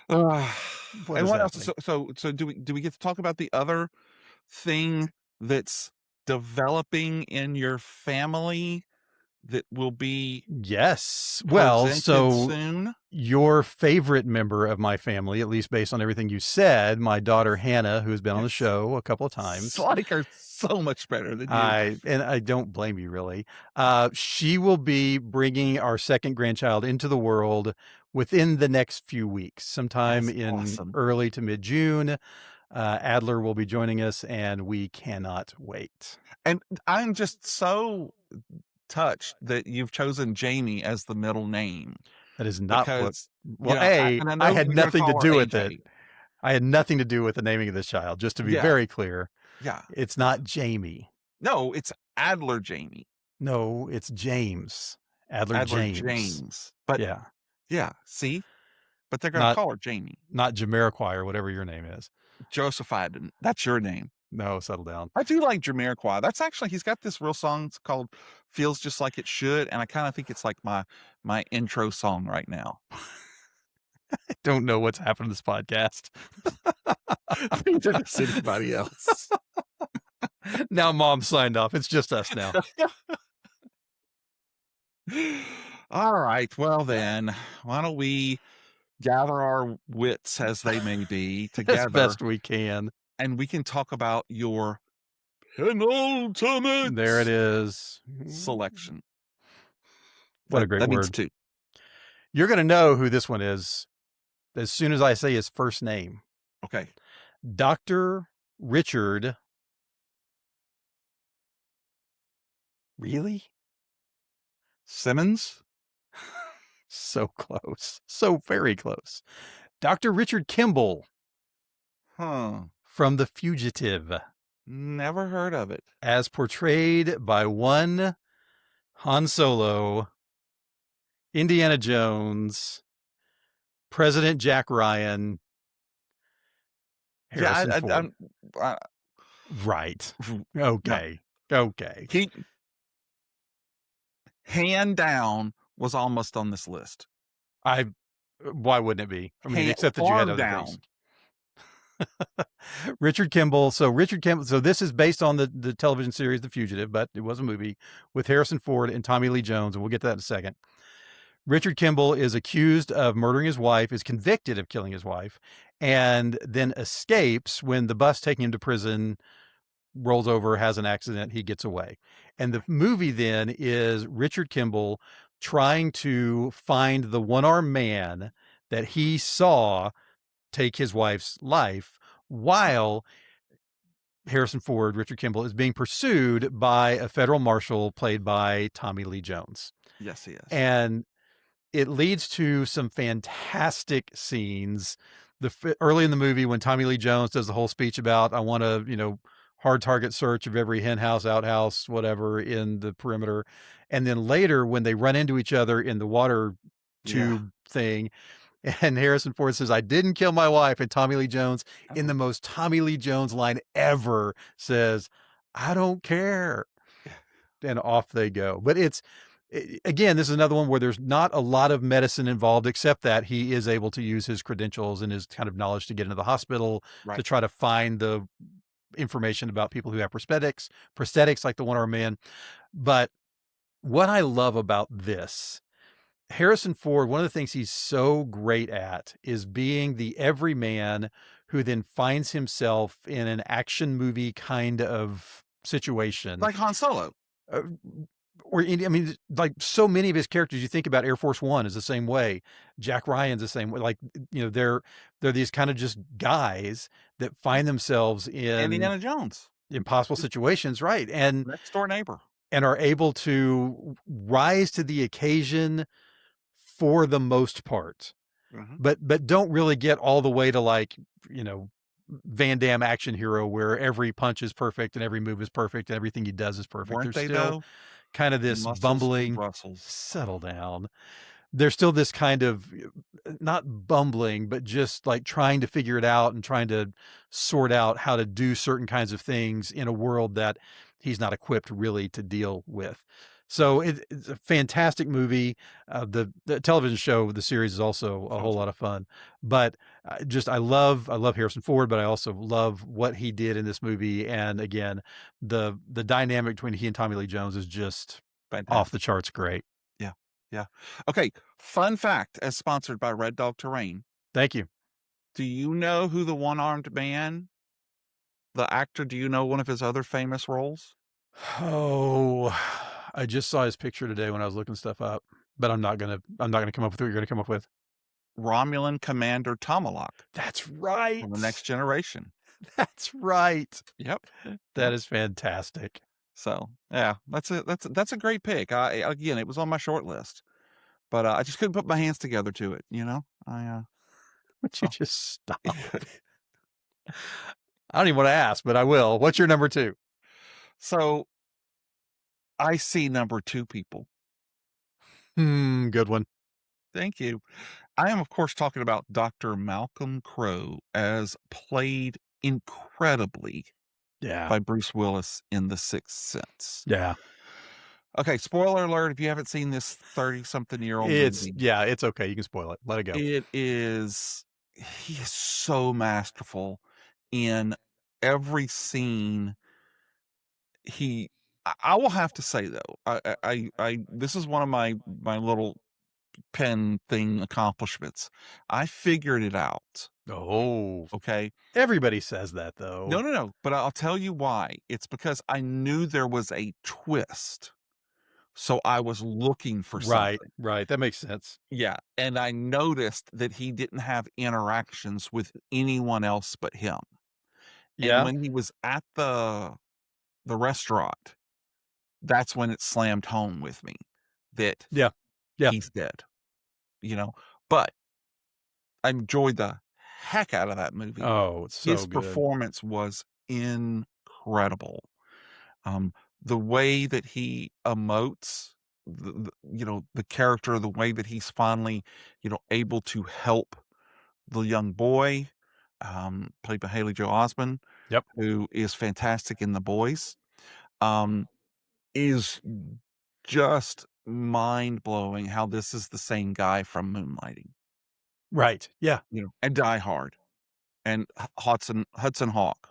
What else? So do we get to talk about the other thing that's developing in your family that will be well, so soon? Your favorite member of my family, at least based on everything you said, my daughter Hannah, who's been on the show a couple of times. I like her so much better than you. And I don't blame you, really. She will be bringing our second grandchild into the world within the next few weeks, sometime in early to mid-June. Adler will be joining us, and we cannot wait. And I'm just so touched that you've chosen Jamie as the middle name. That is not what. Well, I had nothing to do with it. I had nothing to do with the naming of this child. Just to be very clear. Yeah, it's not Jamie. No, it's Adler Jamie. No, it's James. Adler James. But yeah. See, but they're going to call her Jamie, not Jamiroquai or whatever your name is. Joseph Iden. That's your name. No, settle down. I do like Jamiroquai. That's actually, he's got this real song called "Feels Just Like It Should," and I kind of think it's like my intro song right now. I don't know what's happened to this podcast. I think it's anybody else. Now Mom signed off. It's just us now. All right. Well, then, why don't we gather our wits, as they may be, together as best we can, and we can talk about your penultimate. There it is. Selection. What a great word. Means 2. You're going to know who this one is as soon as I say his first name. Okay. Dr. Richard. Really? Simmons? So close. So very close. Dr. Richard Kimball. From The Fugitive. Never heard of it. As portrayed by one Han Solo, Indiana Jones, President Jack Ryan, Harrison Ford. Right. Okay. No. Okay. Hand down was almost on this list. Why wouldn't it be? I mean, except that you had other things. Richard Kimball. So this is based on the television series The Fugitive, but it was a movie with Harrison Ford and Tommy Lee Jones, and we'll get to that in a second. Richard Kimball is accused of murdering his wife, is convicted of killing his wife, and then escapes when the bus taking him to prison rolls over, has an accident, he gets away. And the movie then is Richard Kimball trying to find the one-armed man that he saw take his wife's life, while Harrison Ford, Richard Kimball, is being pursued by a federal marshal played by Tommy Lee Jones. Yes, he is. And it leads to some fantastic scenes. Early in the movie, when Tommy Lee Jones does the whole speech about, I want to, hard target search of every hen house, outhouse, whatever in the perimeter. And then later, when they run into each other in the water tube thing, and Harrison Ford says, I didn't kill my wife. And Tommy Lee Jones, in the most Tommy Lee Jones line ever, says, I don't care. And off they go. But again, this is another one where there's not a lot of medicine involved, except that he is able to use his credentials and his kind of knowledge to get into the hospital to try to find the information about people who have prosthetics like the one-armed man. But what I love about this, Harrison Ford, one of the things he's so great at is being the everyman who then finds himself in an action movie kind of situation. Like Han Solo. Like so many of his characters, you think about Air Force One is the same way. Jack Ryan's the same way. Like, they're these kind of just guys that find themselves in Indiana Jones, impossible situations. Right. And next door neighbor, and are able to rise to the occasion for the most part. Mhm. but don't really get all the way to like, you know, Van Damme action hero where every punch is perfect and every move is perfect and everything he does is perfect. Weren't There's they, still though? kind of this Muscles to bumbling, Brussels. settle down. There's still this kind of not bumbling, but just like trying to figure it out and trying to sort out how to do certain kinds of things in a world that he's not equipped really to deal with. So it's a fantastic movie. The television show, the series is also a whole Awesome. lot of fun. But I love Harrison Ford, but I also love what he did in this movie. And again, the dynamic between he and Tommy Lee Jones is just off the Fantastic. charts great. Yeah, yeah. Okay, fun fact as sponsored by Red Dog Terrain. Thank you. Do you know who the one-armed man, the actor, do you know one of his other famous roles? Oh, I just saw his picture today when I was looking stuff up, but I'm not gonna come up with what you're gonna come up with. Romulan Commander Tomalak That's right. from The Next Generation. That's right. Yep, That yep. is fantastic. So, yeah, that's a great pick. Again, it was on my short list, but, I just couldn't put my hands together to it, you know? Would you So just stop? I don't even wanna ask, but I will. What's your number 2? so, I see number 2, people. Good one. Thank you. I am, of course, talking about Dr. Malcolm Crowe as played incredibly Yeah. by Bruce Willis in The Sixth Sense. Yeah. Okay, spoiler alert if you haven't seen this 30-something-year-old movie. It's okay. You can spoil it. Let it go. It is he is so masterful in every scene. I will have to say, though, I this is one of my little pen thing accomplishments. I figured it out, Oh, okay? everybody says that No, though. no, no, but I'll tell you why. It's because I knew there was a twist, so I was looking for Right, something. right. That makes sense. Yeah, and I noticed that he didn't have interactions with anyone else but him, and Yeah. when he was at the restaurant, that's when it slammed home with me that Yeah. Yeah. he's dead, you know? But I enjoyed the heck out of that movie. Oh, it's so His good. performance was incredible. Um, the way that he emotes, the character, the way that he's finally, able to help the young boy, played by Haley Joe Osment, Yep. who is fantastic in The Boys, um, is just mind blowing how this is the same guy from Moonlighting, Right. Yeah. and Die Hard and Hudson Hawk,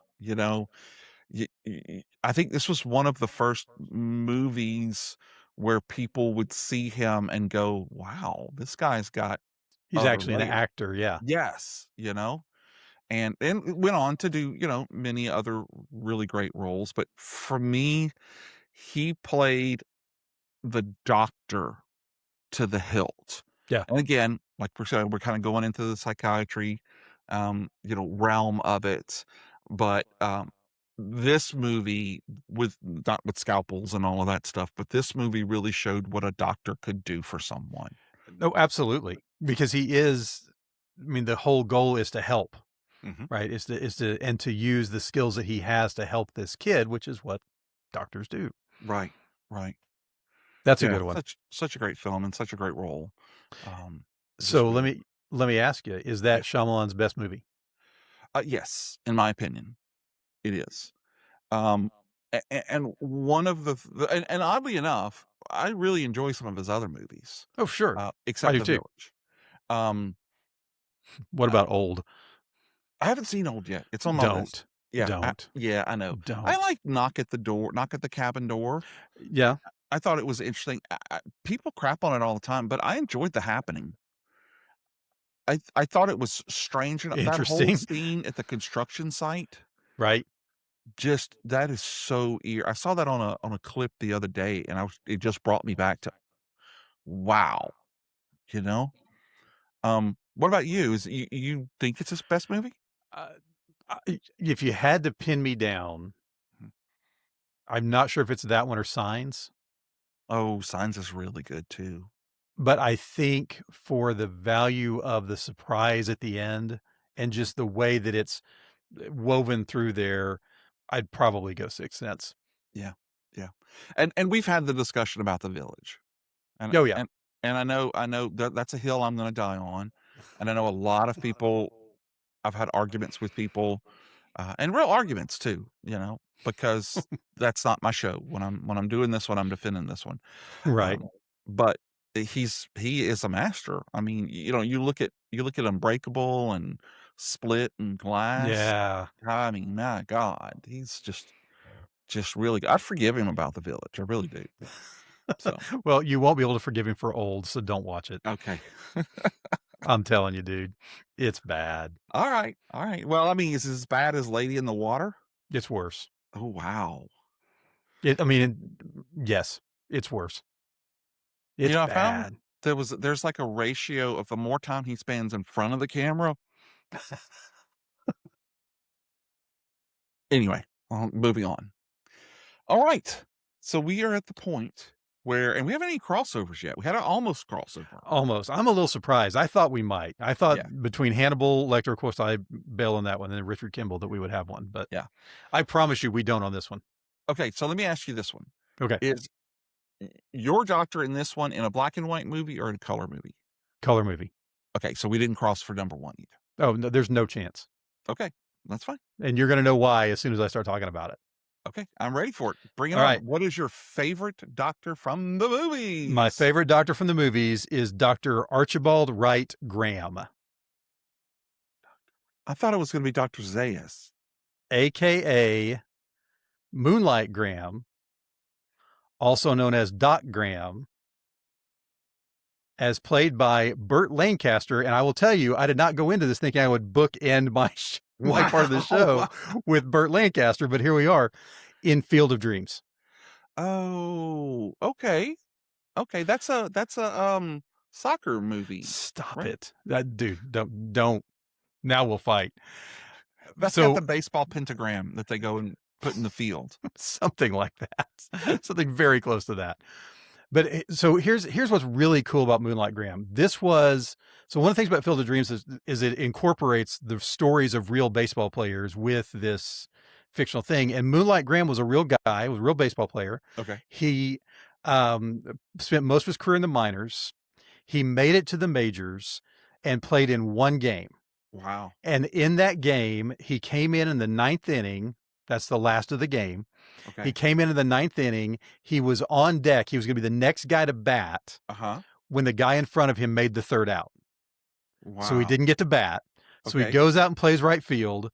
I think this was one of the first movies where people would see him and go, "Wow, this guy's got He's other actually an layers." actor. Yeah. Yes, and it went on to do, many other really great roles, but for me, he played the doctor to the hilt. Yeah. And again, like we're saying, we're kinda going into the psychiatry, realm of it, but, this movie with not with scalpels and all of that stuff, but this movie really showed what a doctor could do for someone. No, absolutely. Because he is, I mean, the whole goal is to help, Mhm. right? And to use the skills that he has to help this kid, which is what doctors do. Right, right. That's a Yeah, good one. such a great film and such a great role. Um, just So really let me ask you, is yeah. that Shyamalan's best movie? Yes, in my opinion, it is. Um, and one of and oddly enough, I really enjoy some of his other movies, Oh, sure. I except do The too. Village. Um, What uh, about Old? I haven't seen Old yet. It's on my list. Don't. Yeah, Don't. yeah, I know. I Don't. like Knock at the Cabin Door. Yeah. I thought it was interesting. People crap on it all the time, but I enjoyed The Happening. I thought it was strange, that whole Interesting. scene at the construction site. Right. Just that is so ear. I saw that on a clip the other day, and it just brought me back to wow, you know. What about you? You think it's his best movie? Uh, if you had to pin me down, Mhm. I'm not sure if it's that one or Signs. Oh, Signs is really good too. But I think for the value of the surprise at the end and just the way that it's woven through there, I'd probably go Sixth Sense. Yeah. Yeah. And we've had the discussion about The Village. And Oh, yeah. and I know that's a hill I'm gonna die on. And I know a lot of people I've had arguments with people, and real arguments too, because that's not my show. When I'm doing this one, I'm defending this one. Right. But he is a master. I mean, you look at Unbreakable and Split and Glass. Yeah. I mean, my God, he's just really good. I forgive him about The Village. I really do. So, well, you won't be able to forgive him for Old, so don't watch it. okay. I'm telling you, dude, it's bad. All right. All right. Well, I mean, is it as bad as Lady in the Water? It's worse. Oh, wow. Yes, it's worse. It's I bad. found there's like a ratio of the more time he spends in front of the camera. Anyway, moving on. All right. So we are at the point where, and we haven't any crossovers yet. We had an almost crossover. Almost. I'm a little surprised. I thought we might. I thought between Hannibal Lecter, of course, I bail on that one, and then Richard Kimball that we would have one. But yeah, I promise you we don't on this one. Okay. So let me ask you this one. Okay. Is your doctor in this one in a black and white movie or in a color movie? Color movie. Okay. So we didn't cross for number one either. Oh, no, there's no chance. Okay. That's fine. And you're going to know why as soon as I start talking about it. Okay, I'm ready for it. Bring it on. Right. What is your favorite doctor from the movies? My favorite doctor from the movies is Dr. Archibald Wright Graham. I thought it was going to be Dr. Zayas. AKA Moonlight Graham, also known as Doc Graham, as played by Burt Lancaster. And I will tell you, I did not go into this thinking I would bookend my part of the show with Burt Lancaster, but here we are in Field of Dreams. Oh, okay. Okay, that's a soccer movie. Stop it. Dude, don't. Now we'll fight. That's got the baseball pentagram that they go and put in the field. Something like that. Something very close to that. But so here's what's really cool about Moonlight Graham. One of the things about Field of Dreams is it incorporates the stories of real baseball players with this fictional thing. And Moonlight Graham was a real guy, was a real baseball player. Okay. He spent most of his career in the minors. He made it to the majors and played in one game. Wow. And in that game, he came in the ninth inning. That's the last of the game. Okay. He came into the ninth inning. He was on deck. He was going to be the next guy to bat when the guy in front of him made the third out. Wow. So he didn't get to bat. So he goes out and plays right field.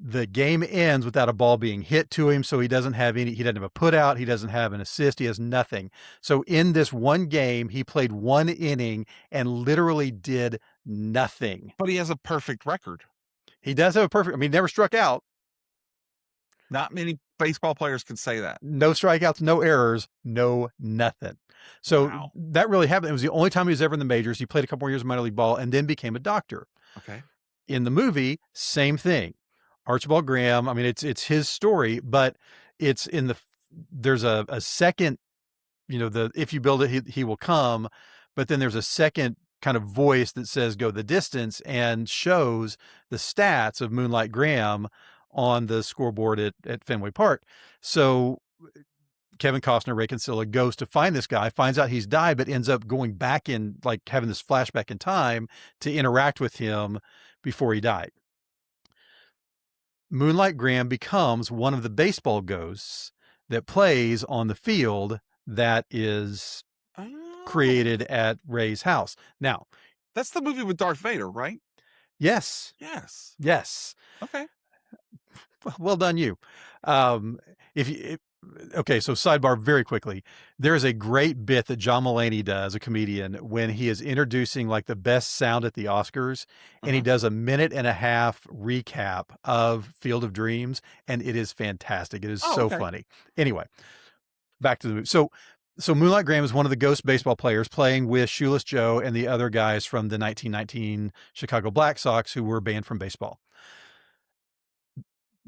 The game ends without a ball being hit to him. So he doesn't have a put out. He doesn't have an assist. He has nothing. So in this one game, he played one inning and literally did nothing. But he has a perfect record. He does have he never struck out. Not many baseball players can say that. No strikeouts, no errors, no nothing. So that really happened. It was the only time he was ever in the majors. He played a couple more years of minor league ball and then became a doctor. Okay. In the movie, same thing. Archibald Graham. I mean, it's his story, but it's there's a second, if you build it, he will come. But then there's a second kind of voice that says go the distance and shows the stats of Moonlight Graham on the scoreboard at Fenway Park. So Kevin Costner, Ray Kinsella, goes to find this guy, finds out he's died, but ends up going back in, like having this flashback in time to interact with him before he died. Moonlight Graham becomes one of the baseball ghosts that plays on the field that is created at Ray's house. Now, that's the movie with Darth Vader, right? Yes. Yes. Yes. Okay. Well done, you. Okay, so sidebar very quickly. There is a great bit that John Mulaney does, a comedian, when he is introducing like the best sound at the Oscars, and he does a 1.5-minute recap of Field of Dreams, and it is fantastic. It is so funny. Anyway, back to the movie. So Moonlight Graham is one of the ghost baseball players playing with Shoeless Joe and the other guys from the 1919 Chicago Black Sox who were banned from baseball.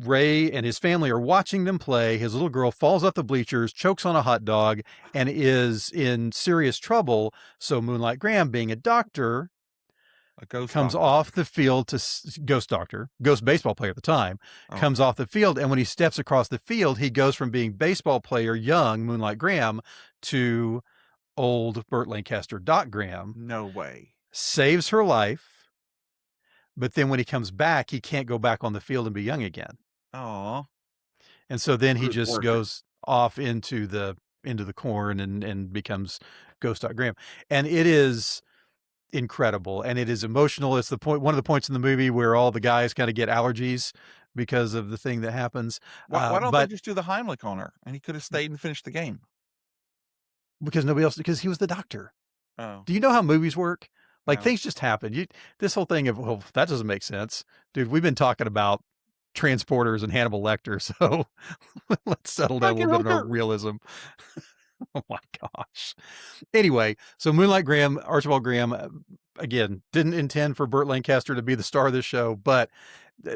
Ray and his family are watching them play. His little girl falls off the bleachers, chokes on a hot dog, and is in serious trouble. So Moonlight Graham, being a doctor, A ghost comes doctor. off the field to ghost baseball player at the time, comes off the field. And when he steps across the field, he goes from being baseball player, young Moonlight Graham, to old Burt Lancaster, Doc Graham. No way. Saves her life. But then when he comes back, he can't go back on the field and be young again. Oh. And so then he just goes off into the corn and becomes Ghost Doc Graham. And it is incredible, and it is emotional. It's one of the points in the movie where all the guys kind of get allergies because of the thing that happens. Why don't they just do the Heimlich on her, and he could have stayed and finished the game? Because nobody else, because he was the doctor. Oh. Do you know how movies work? Like, No. things just happen. This whole thing of, well, that doesn't make sense. Dude, we've been talking about transporters and Hannibal Lecter, so let's settle down a little bit on realism. Oh my gosh. Anyway, so Moonlight Graham, Archibald Graham, again, didn't intend for Burt Lancaster to be the star of this show, but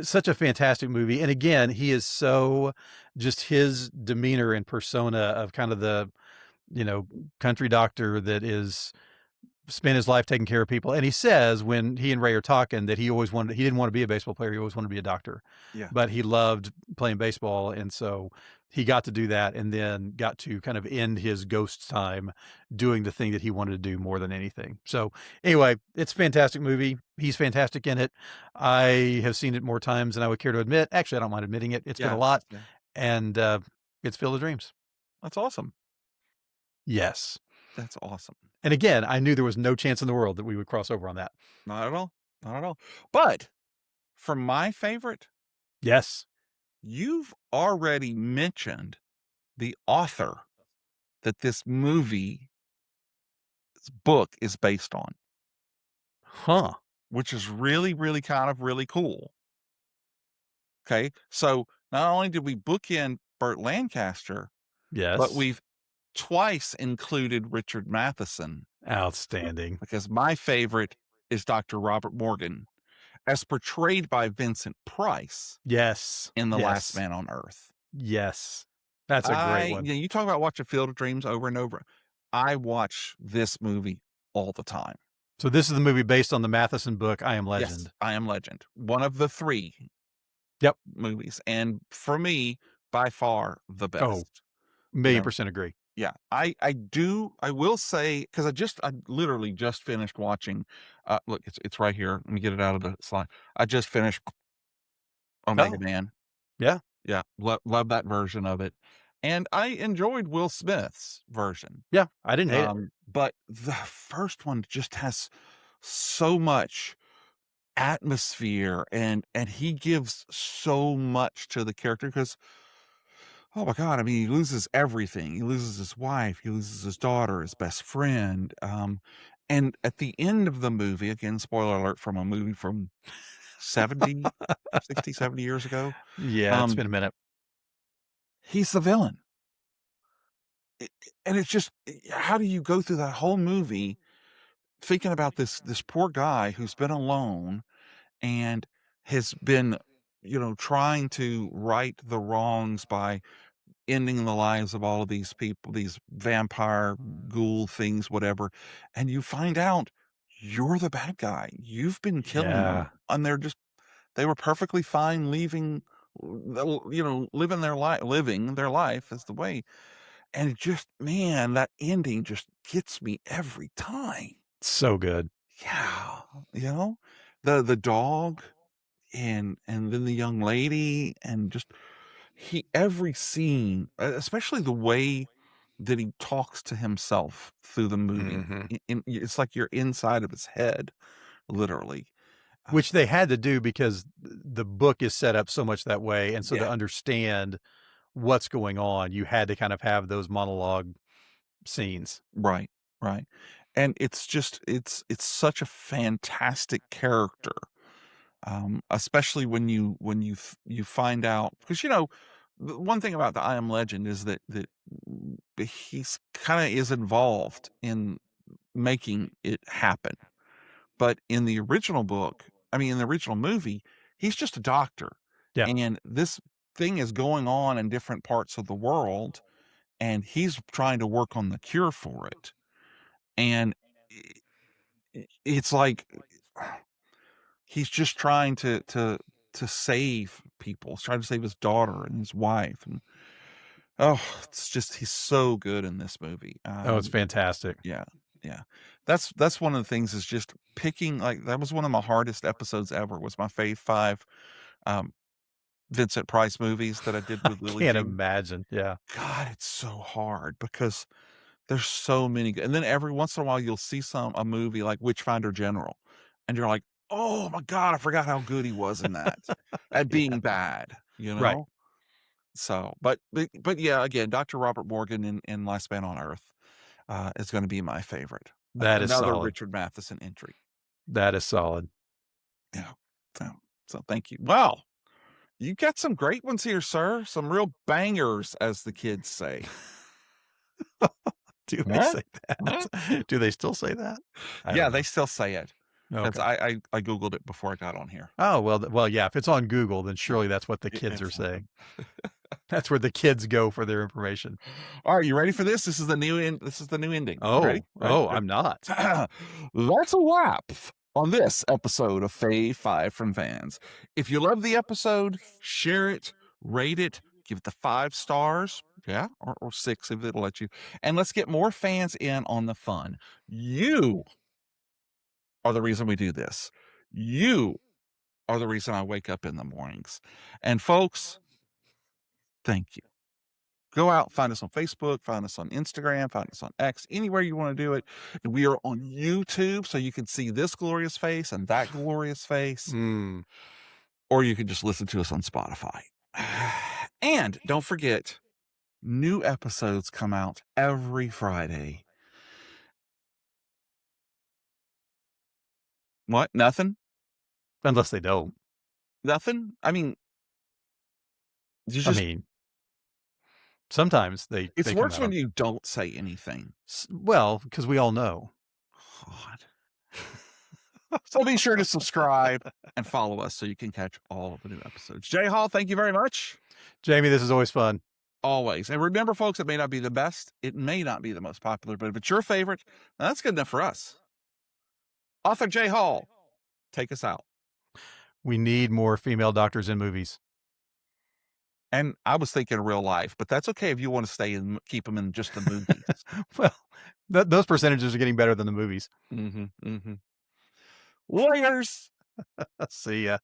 such a fantastic movie. And again, he is so, just his demeanor and persona of kind of the, country doctor that is spent his life taking care of people. And he says when he and Ray are talking that he didn't want to be a baseball player. He always wanted to be a doctor. Yeah. But he loved playing baseball. And so he got to do that and then got to kind of end his ghost time doing the thing that he wanted to do more than anything. So anyway, it's a fantastic movie. He's fantastic in it. I have seen it more times than I would care to admit. Actually, I don't mind admitting it. It's been a lot. Yeah. And it's Field of Dreams. That's awesome. Yes. That's awesome. And again, I knew there was no chance in the world that we would cross over on that. Not at all. Not at all. But for my favorite, yes, you've already mentioned the author that this book is based on. Huh. Which is really, really kind of really cool. Okay. So not only did we bookend Burt Lancaster, yes, but we've twice included Richard Matheson. Outstanding. Because my favorite is Dr. Robert Morgan, as portrayed by Vincent Price. Yes. In The Last Man on Earth. Yes. That's a great one. You talk about watching Field of Dreams over and over. I watch this movie all the time. So this is the movie based on the Matheson book, I Am Legend. Yes, I Am Legend. One of the 3 movies. And for me, by far the best. Oh, 1,000,000% agree. Yeah, I will say, because I literally just finished watching, look, it's right here. Let me get it out of the slide. I just finished Omega Man. Yeah. Yeah. Love that version of it. And I enjoyed Will Smith's version. Yeah, I didn't hate it. But the first one just has so much atmosphere and he gives so much to the character because, oh my God, I mean, he loses everything. He loses his wife, he loses his daughter, his best friend. And at the end of the movie, again, spoiler alert from a movie from 70, 60, 70 years ago. Yeah, it's been a minute. He's the villain. And it's just, how do you go through that whole movie thinking about this poor guy who's been alone and has been, trying to right the wrongs by ending the lives of all of these people, these vampire ghoul things, whatever. And you find out you're the bad guy. You've been killing them. And they were perfectly fine living their life is the way. And it just, man, that ending just gets me every time. So good. Yeah. The dog and then the young lady and just every scene, especially the way that he talks to himself through the movie. It's like you're inside of his head, literally. Which they had to do because the book is set up so much that way. And so to understand what's going on, you had to kind of have those monologue scenes. Right. And it's just, it's such a fantastic character. Especially when you find out, because the one thing about the I Am Legend is that he's kind of is involved in making it happen, but in the original movie, he's just a doctor. Yeah. And this thing is going on in different parts of the world, and he's trying to work on the cure for it. And it's like he's just trying to save people. He's trying to save his daughter and his wife, and it's just he's so good in this movie. It's fantastic. Yeah. That's one of the things, is just picking, like, that was one of my hardest episodes ever, was my Fave Five Vincent Price movies that I did with Lily Can't Jean. imagine. Yeah. God, it's so hard because there's so many and then every once in a while you'll see a movie like Witchfinder General, and you're like, "Oh my God, I forgot how good he was in that." At being bad, Right. So, but yeah, again, Dr. Robert Morgan in Last Man on Earth is going to be my favorite. That is Another solid. Richard Matheson entry. That is solid. Yeah. So thank you. Well, you got some great ones here, sir. Some real bangers, as the kids say. Do they say that? Do they still say that? Yeah, they still say it. Okay. I Googled it before I got on here. Oh, well, yeah. If it's on Google, then surely that's what the kids are saying. That's where the kids go for their information. All right, you ready for this? This is the new ending. Ready? I'm not. That's a wrap on this episode of Fave Five from Fans. If you love the episode, share it, rate it, give it the 5 stars. Yeah, or 6 if it'll let you. And let's get more fans in on the fun. You are the reason we do this. You are the reason I wake up in the mornings. And folks, thank you. Go out, find us on Facebook, find us on Instagram, find us on X, anywhere you want to do it. And we are on YouTube, so you can see this glorious face and that glorious face. Or you can just listen to us on Spotify. And don't forget, new episodes come out every Friday. What? Nothing? Unless they don't. Nothing? I mean, sometimes they. It's they worse when you don't say anything. Well, because we all know. God. So be sure to subscribe and follow us so you can catch all of the new episodes. Jay Hall, thank you very much. Jamie, this is always fun. Always. And remember, folks, it may not be the best. It may not be the most popular, but if it's your favorite, that's good enough for us. Author Jay Hall, take us out. We need more female doctors in movies. And I was thinking real life, but that's okay if you want to stay and keep them in just the movies. Well, those percentages are getting better than the movies. Warriors. See ya.